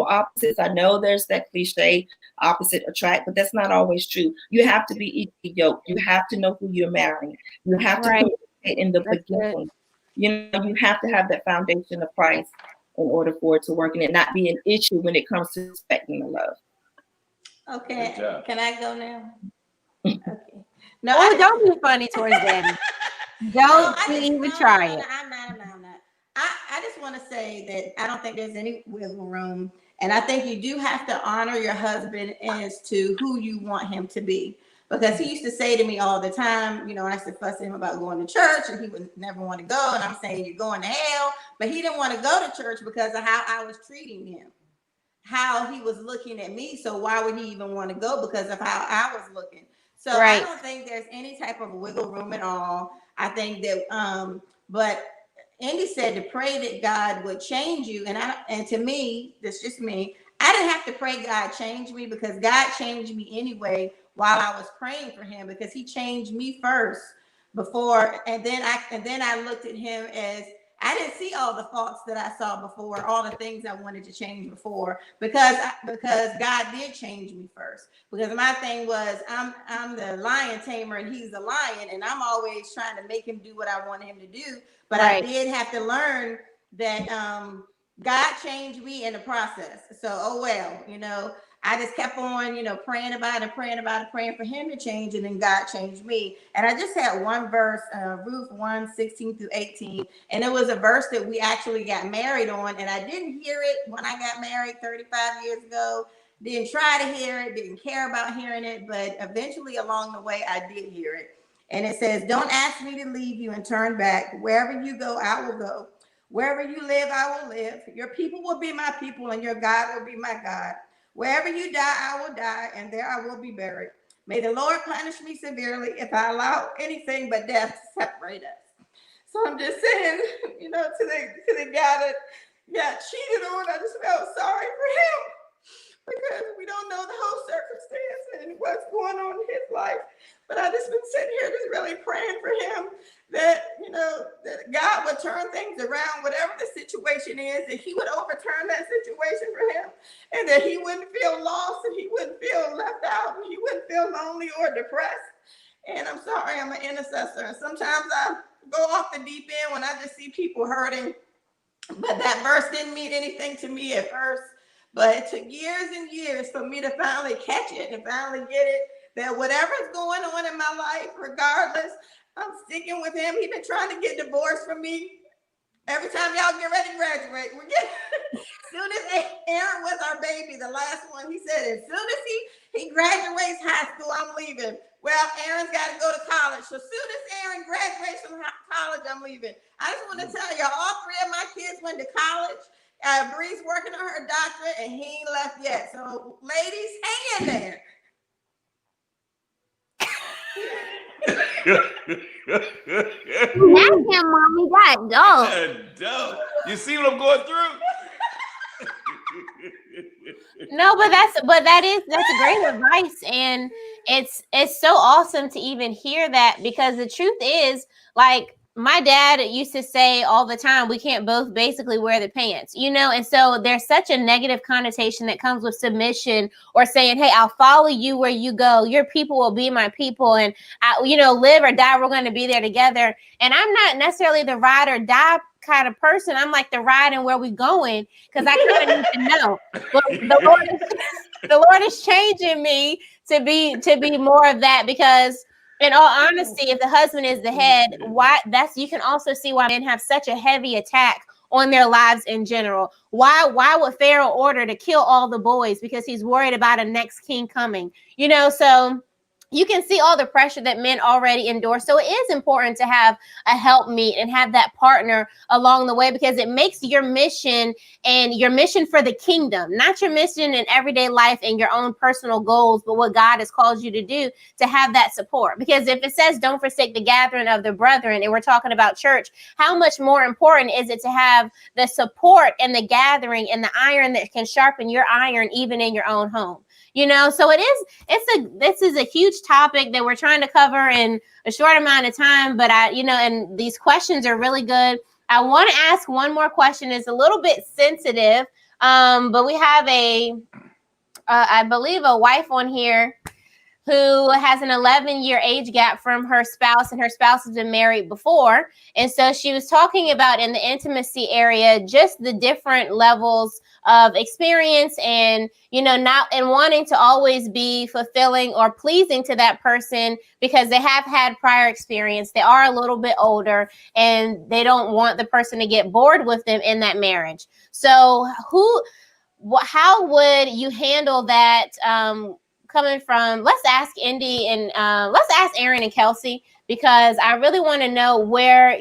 opposites. I know there's that cliche, opposite attract, but that's not always true. You have to be equally yoked. You have to know who you're marrying. You have to communicate in the beginning. You have to have that foundation of Christ in order for it to work and it not be an issue when it comes to respecting the love. Okay. Good job. Can I go now? Okay. No, Oh, don't be funny towards Daddy. Don't even try it. I'm not. I just want to say that I don't think there's any wiggle room. And I think you do have to honor your husband as to who you want him to be. Because he used to say to me all the time, you know, I used to fuss at him about going to church and he would never want to go. And I'm saying, you're going to hell. But he didn't want to go to church because of how I was treating him, how he was looking at me. So why would he even want to go? Because of how I was looking. So I don't think there's any type of wiggle room at all. I think that, but Andy said to pray that God would change you. And to me, that's just me. I didn't have to pray God change me because God changed me anyway while I was praying for him, because he changed me first before. And then I looked at him as, I didn't see all the faults that I saw before, all the things I wanted to change before, because God did change me first. Because my thing was, I'm the lion tamer and he's the lion, and I'm always trying to make him do what I want him to do. But I did have to learn that God changed me in the process. So, oh well, you know, I just kept on, you know, praying about it, praying for him to change, and then God changed me. And I just had one verse, Ruth 1:16 through 18, and it was a verse that we actually got married on, and I didn't hear it when I got married 35 years ago. Didn't try to hear it, didn't care about hearing it, but eventually along the way, I did hear it. And it says, don't ask me to leave you and turn back. Wherever you go, I will go. Wherever you live, I will live. Your people will be my people, and your God will be my God. Wherever you die, I will die, and there I will be buried. May the Lord punish me severely if I allow anything but death to separate us. So I'm just saying, you know, to the guy that got cheated on, I just felt sorry for him, because we don't know the whole circumstance and what's going on in his life. But I just been sitting here just really praying for him that, you know, that God would turn things around, whatever the situation is, that he would overturn that situation for him, and that he wouldn't feel lost, and he wouldn't feel left out, and he wouldn't feel lonely or depressed. And I'm sorry, I'm an intercessor, and sometimes I go off the deep end when I just see people hurting. But that verse didn't mean anything to me at first. But it took years and years for me to finally catch it and finally get it, that whatever's going on in my life, regardless, I'm sticking with him. He's been trying to get divorced from me. Every time y'all get ready to graduate, as soon as Aaron was our baby, the last one, he said, as soon as he graduates high school, I'm leaving. Well, Aaron's got to go to college. So as soon as Aaron graduates from college, I'm leaving. I just want to tell you, all three of my kids went to college. Bree's working on her doctorate, and he ain't left yet. So, ladies, hang in there. That's him, mommy. That dog. You see what I'm going through? No, but that's great advice, and it's so awesome to even hear that, because the truth is, like, my dad used to say all the time, we can't both basically wear the pants, you know? And so there's such a negative connotation that comes with submission, or saying, hey, I'll follow you where you go. Your people will be my people. And, you know, live or die, we're going to be there together. And I'm not necessarily the ride or die kind of person. I'm like the ride and where we going, because I kind of need to know. But the Lord is changing me to be more of that, because in all honesty, if the husband is the head, you can also see why men have such a heavy attack on their lives in general. Why would Pharaoh order to kill all the boys? Because he's worried about a next king coming. You know, so you can see all the pressure that men already endure. So it is important to have a helpmeet and have that partner along the way, because it makes your mission and your mission for the kingdom, not your mission in everyday life and your own personal goals, but what God has called you to do, to have that support. Because if it says don't forsake the gathering of the brethren, and we're talking about church, how much more important is it to have the support and the gathering and the iron that can sharpen your iron even in your own home? You know, so this is a huge topic that we're trying to cover in a short amount of time, but and these questions are really good. I want to ask one more question. It's a little bit sensitive, but we have I believe a wife on here. who has an 11-year age gap from her spouse, and her spouse has been married before. And so she was talking about in the intimacy area, just the different levels of experience and, not and wanting to always be fulfilling or pleasing to that person because they have had prior experience. They are a little bit older and they don't want the person to get bored with them in that marriage. So how would you handle that? Coming from, let's ask Indy and let's ask Aaron and Kelsey, because I really want to know where,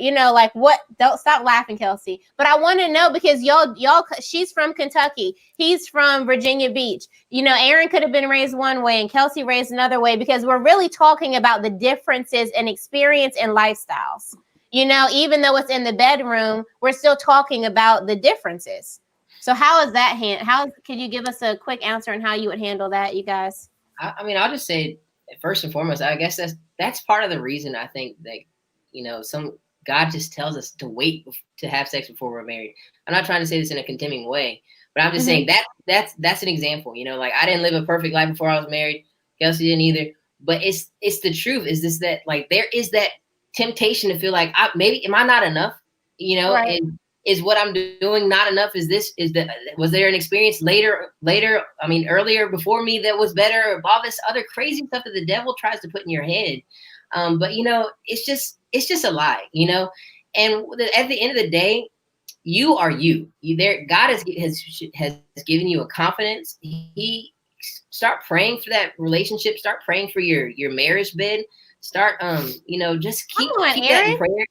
what, don't stop laughing, Kelsey. But I want to know because y'all, she's from Kentucky. He's from Virginia Beach. Aaron could have been raised one way and Kelsey raised another way, because we're really talking about the differences in experience and lifestyles. Even though it's in the bedroom, we're still talking about the differences. So how is that can you give us a quick answer on how you would handle that, you guys? I mean, I'll just say, first and foremost, I guess that's part of the reason I think that, God just tells us to wait to have sex before we're married. I'm not trying to say this in a condemning way, but I'm just saying that's an example. Like, I didn't live a perfect life before I was married. Kelsey didn't either. But it's the truth. Is this that, like, there is that temptation to feel like, maybe am I not enough? Right. Is what I'm doing not enough? Was there an experience later? I mean, earlier before me that was better? All this other crazy stuff that the devil tries to put in your head. But it's just a lie, and at the end of the day, you are you. God has given you a confidence. He start praying for that relationship. Start praying for your marriage bed. Start, just keep that in prayer.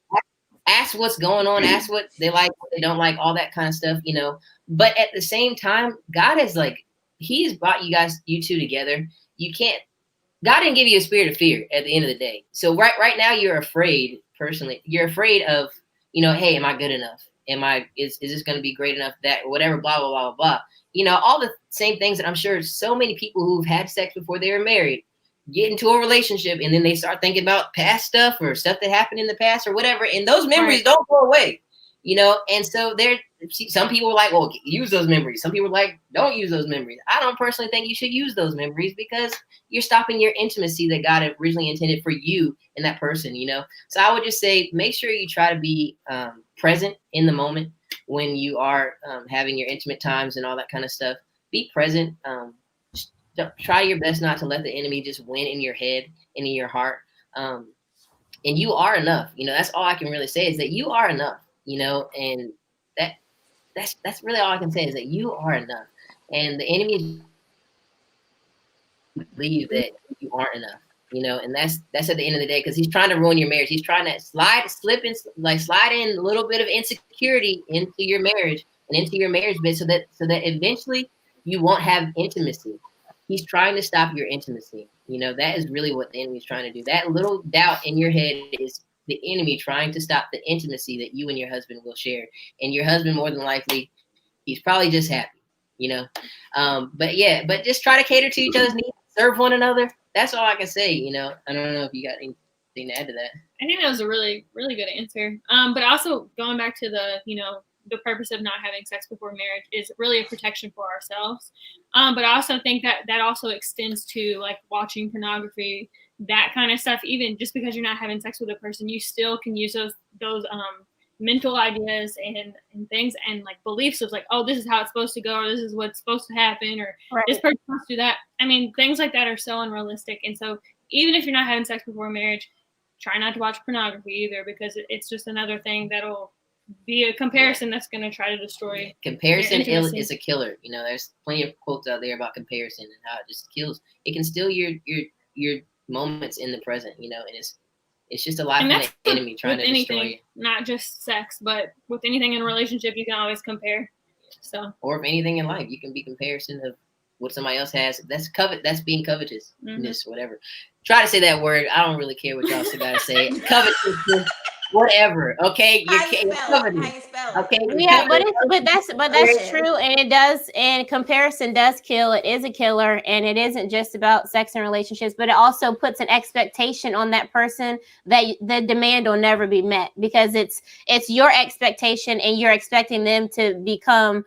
Ask what's going on, ask what they like, what they don't like, all that kind of stuff, But at the same time, God has He's brought you two together. God didn't give you a spirit of fear at the end of the day. So right now you're afraid, personally. You're afraid of, hey, am I good enough? Is this going to be great enough? That whatever, blah, blah, blah, blah, blah. All the same things that I'm sure so many people who've had sex before they were married get into a relationship, and then they start thinking about past stuff or stuff that happened in the past or whatever, and those memories don't go away, and so some people are like, well, use those memories. Some people are like, don't use those memories. I don't personally think you should use those memories, because you're stopping your intimacy that God had originally intended for you and that person, so I would just say, make sure you try to be present in the moment when you are having your intimate times and all that kind of stuff. Be present. Try your best not to let the enemy just win in your head and in your heart. And you are enough. That's all I can really say, is that you are enough, and that's really all I can say, is that you are enough. And the enemy believes that you aren't enough, and that's at the end of the day, because he's trying to ruin your marriage. He's trying to slide in a little bit of insecurity into your marriage and into your marriage bed, so that eventually you won't have intimacy. He's trying to stop your intimacy. That is really what the enemy is trying to do. That little doubt in your head is the enemy trying to stop the intimacy that you and your husband will share. And your husband, more than likely, he's probably just happy, but just try to cater to each other's needs, serve one another. That's all I can say, I don't know if you got anything to add to that. I think that was a really, really good answer. But also going back to the purpose of not having sex before marriage is really a protection for ourselves. But I also think that also extends to like watching pornography, that kind of stuff. Even just because you're not having sex with a person, you still can use those mental ideas and things and like beliefs of like, oh, this is how it's supposed to go, or this is what's supposed to happen, or this person's supposed to do that. I mean, things like that are so unrealistic. And so even if you're not having sex before marriage, try not to watch pornography either, because it's just another thing that'll be a comparison that's going to try to destroy. Comparison is a killer. There's plenty of quotes out there about comparison and how it just kills. It can steal your moments in the present, and it's just a lie from the enemy trying to destroy you. Not just sex, but with anything in a relationship, you can always compare. So, or if anything in life, you can be comparison of what somebody else has. That's being covetous, whatever. Try to say that word. I don't really care what y'all gotta say. Covetous. Whatever, okay. How you spell it? Okay. Yeah, but that's true, and it does. And comparison does kill. It is a killer, and it isn't just about sex and relationships, but it also puts an expectation on that person that the demand will never be met, because it's your expectation, and you're expecting them to become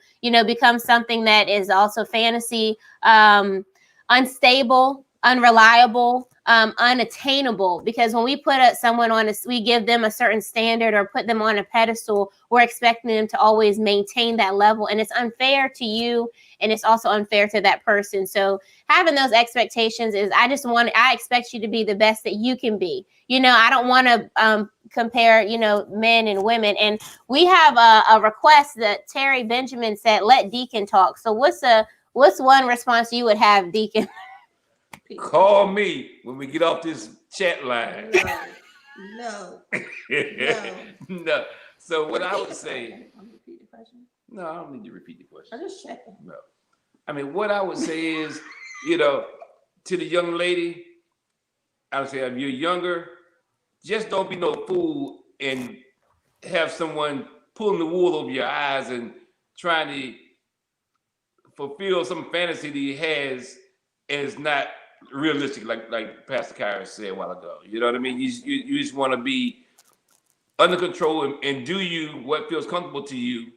something that is also fantasy, unstable. unreliable, unattainable, because when we put someone on we give them a certain standard or put them on a pedestal, we're expecting them to always maintain that level, and it's unfair to you, and it's also unfair to that person. So having those expectations is, I expect you to be the best that you can be. I don't want to compare, men and women. And we have a request that Terry Benjamin said, let Deacon talk. So what's one response you would have, Deacon? Call me when we get off this chat line. No. No. So what I would say. No, I don't need to repeat the question. I'm just checking. No. I mean, what I would say is, to the young lady, I would say if you're younger, just don't be no fool and have someone pulling the wool over your eyes and trying to fulfill some fantasy that he has, and it's not realistic, like Pastor Kyrus said a while ago. You know what I mean? You just want to be under control and do what feels comfortable to you.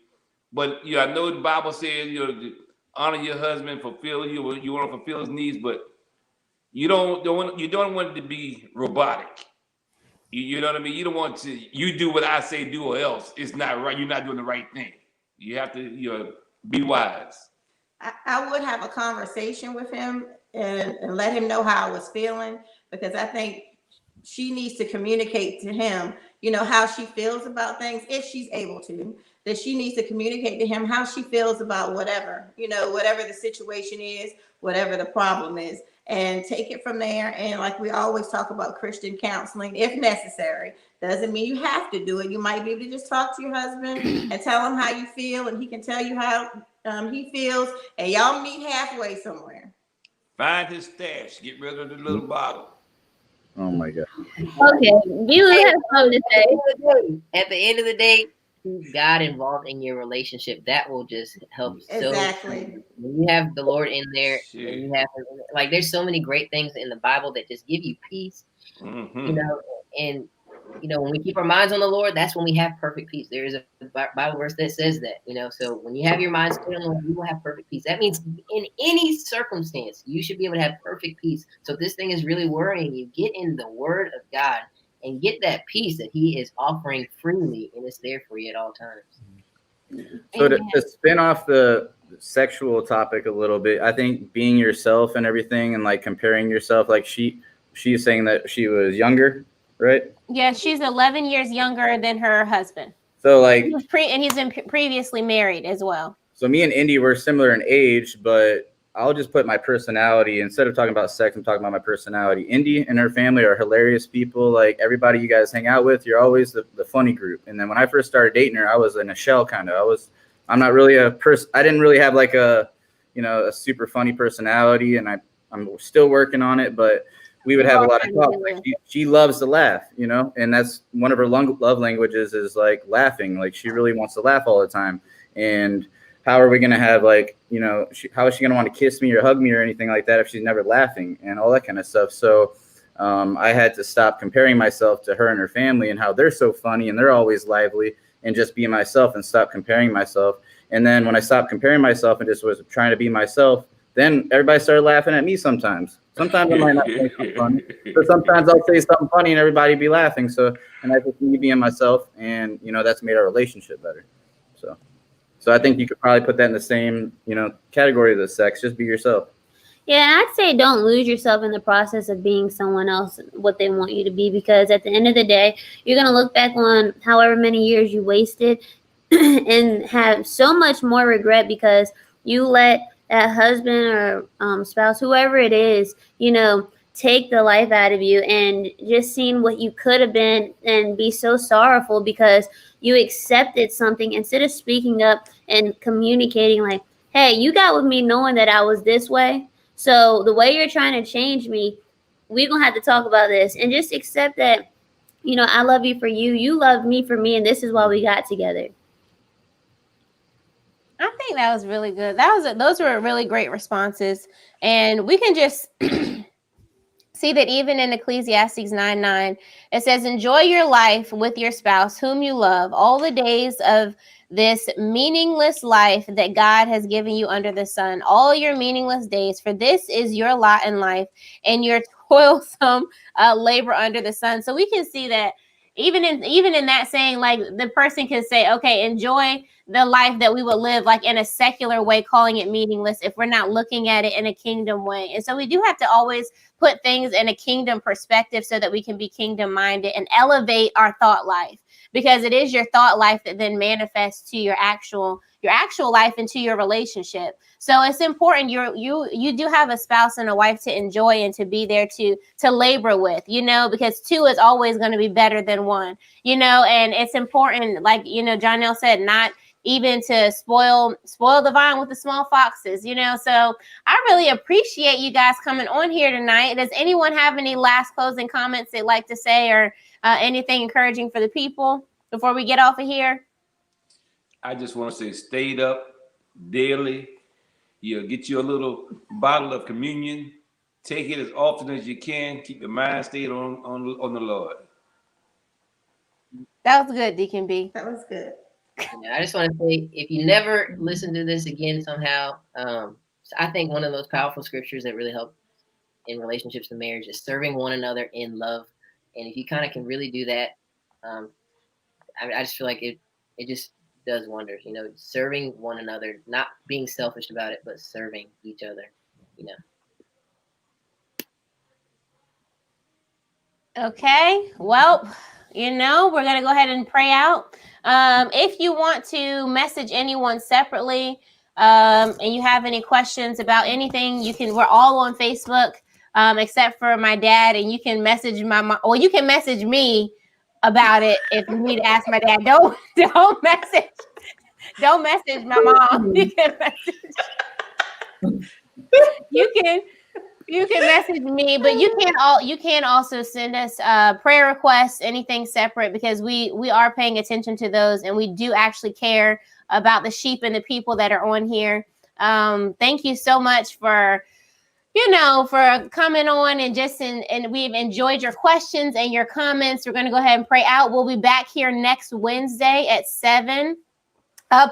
But I know the Bible says honor your husband, fulfill you want to fulfill his needs, but you don't want it to be robotic. You know what I mean? You don't want to do what I say do, or else it's not right. You're not doing the right thing. You have to be wise. I would have a conversation with him and let him know how I was feeling, because I think she needs to communicate to him, how she feels about things, if she's able to, that she needs to communicate to him how she feels about whatever the situation is, whatever the problem is, and take it from there. And like we always talk about, Christian counseling, if necessary. Doesn't mean you have to do it. You might be able to just talk to your husband and tell him how you feel, and he can tell you how he feels, and y'all meet halfway somewhere. Find his stash. Get rid of the little bottle. Oh my God. Okay, you have something to say. At the end of the day, keep God involved in your relationship. That will just help. Exactly. So when you have the Lord in there, and you have there's so many great things in the Bible that just give you peace. Mm-hmm. And when we keep our minds on the Lord, that's when we have perfect peace. There is a Bible verse that says that, so when you have your mind stayed on the Lord, you will have perfect peace. That means in any circumstance, you should be able to have perfect peace. So if this thing is really worrying you, get in the Word of God and get that peace that He is offering freely, and it's there for you at all times. So to spin off the sexual topic a little bit, I think being yourself and everything, and like comparing yourself, like she's saying that she was younger, right? Yeah, she's 11 years younger than her husband. So like, and he's been previously married as well. So me and Indy were similar in age, but I'll just put my personality, instead of talking about sex, I'm talking about my personality. Indy and her family are hilarious people. Like everybody you guys hang out with, you're always the funny group. And then when I first started dating her, I was in a shell kind of. I'm not really a person. I didn't really have like a super funny personality, and I'm still working on it, but we would have a lot of talk. Like she loves to laugh, and that's one of her love languages is like laughing. Like she really wants to laugh all the time. And how are we going to have how is she going to want to kiss me or hug me or anything like that if she's never laughing and all that kind of stuff? So I had to stop comparing myself to her and her family and how they're so funny and they're always lively, and just be myself and stop comparing myself. And then when I stopped comparing myself and just was trying to be myself, then everybody started laughing at me sometimes. Sometimes I might not say something funny, but sometimes I'll say something funny and everybody be laughing. And that's just me being myself, and that's made our relationship better. So I think you could probably put that in the same, category of the sex. Just be yourself. Yeah, I'd say don't lose yourself in the process of being someone else, what they want you to be, because at the end of the day, you're going to look back on however many years you wasted and have so much more regret because you let that husband or spouse, whoever it is, take the life out of you, and just seeing what you could have been and be so sorrowful because you accepted something instead of speaking up and communicating like, hey, you got with me knowing that I was this way. So the way you're trying to change me, we're going to have to talk about this, and just accept that, I love you for you. You love me for me. And this is why we got together. I think that was really good. Those were really great responses. And we can just see that even in Ecclesiastes 9:9, it says, enjoy your life with your spouse whom you love all the days of this meaningless life that God has given you under the sun, all your meaningless days, for this is your lot in life and your toilsome labor under the sun. So we can see that even in that saying, like the person can say, okay, enjoy the life that we would live like in a secular way, calling it meaningless if we're not looking at it in a kingdom way. And so we do have to always put things in a kingdom perspective so that we can be kingdom minded and elevate our thought life, because it is your thought life that then manifests to your actual life and to your relationship. So it's important you do have a spouse and a wife to enjoy and to be there to labor with, because two is always going to be better than one, and it's important, like, Jonelle said, not even to spoil the vine with the small foxes, So I really appreciate you guys coming on here tonight. Does anyone have any last closing comments they'd like to say, or anything encouraging for the people before we get off of here? I just want to say, stayed up daily. Get you a little bottle of communion. Take it as often as you can. Keep your mind stayed on the Lord. That was good, Deacon B. That was good. I just want to say, if you never listen to this again somehow, I think one of those powerful scriptures that really help in relationships and marriage is serving one another in love. And if you kind of can really do that, I just feel like it just does wonders, serving one another, not being selfish about it, but serving each other, Okay, well, we're going to go ahead and pray out. If you want to message anyone separately, and you have any questions about anything, we're all on Facebook, except for my dad, and you can message my mom, or you can message me about it if you need to ask my dad. Don't message my mom. You can message me, but you can also send us prayer requests, anything separate, because we are paying attention to those, and we do actually care about the sheep and the people that are on here. Thank you so much for coming on, and we've enjoyed your questions and your comments. We're going to go ahead and pray out. We'll be back here next Wednesday at 7.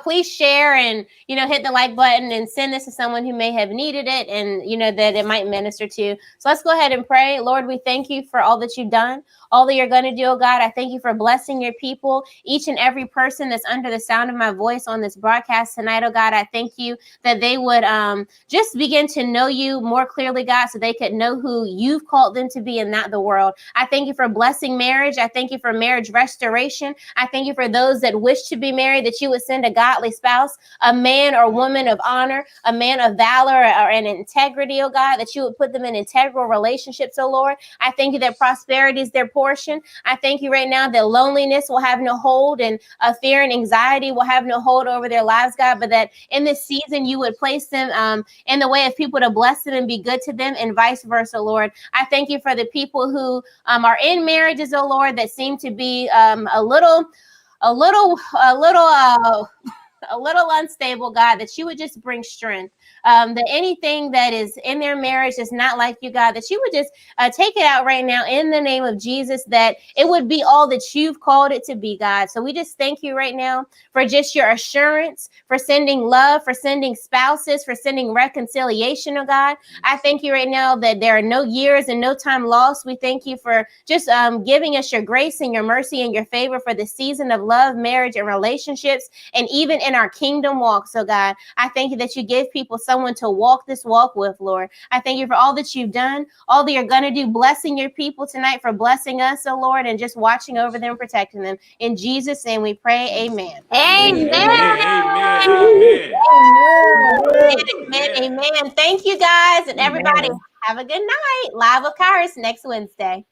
Please share and, hit the like button and send this to someone who may have needed it and, that it might minister to. So let's go ahead and pray. Lord, we thank you for all that you've done, all that you're going to do, oh God. I thank you for blessing your people, each and every person that's under the sound of my voice on this broadcast tonight, oh God. I thank you that they would just begin to know you more clearly, God, so they could know who you've called them to be and not the world. I thank you for blessing marriage. I thank you for marriage restoration. I thank you for those that wish to be married, that you would send a godly spouse, a man or woman of honor, a man of valor or an integrity, oh God, that you would put them in integral relationships, oh Lord. I thank you that prosperity is their portion. I thank you right now that loneliness will have no hold, and fear and anxiety will have no hold over their lives, God, but that in this season you would place them in the way of people to bless them and be good to them, and vice versa, Lord. I thank you for the people who are in marriages, oh Lord, that seem to be a little unstable, God, that you would just bring strength, that anything that is in their marriage is not like you, God, that you would just take it out right now in the name of Jesus, that it would be all that you've called it to be, God. So we just thank you right now for just your assurance, for sending love, for sending spouses, for sending reconciliation, oh God. I thank you right now that there are no years and no time lost. We thank you for just giving us your grace and your mercy and your favor for the season of love, marriage, and relationships, and even in our kingdom walk. So God, I thank you that you give people someone to walk this walk with, Lord. I thank you for all that you've done, all that you're going to do, blessing your people tonight, for blessing us, oh Lord, and just watching over them, protecting them. In Jesus' name we pray, amen. Amen. Amen. Thank you guys, and everybody have a good night. Live with Kyrus next Wednesday.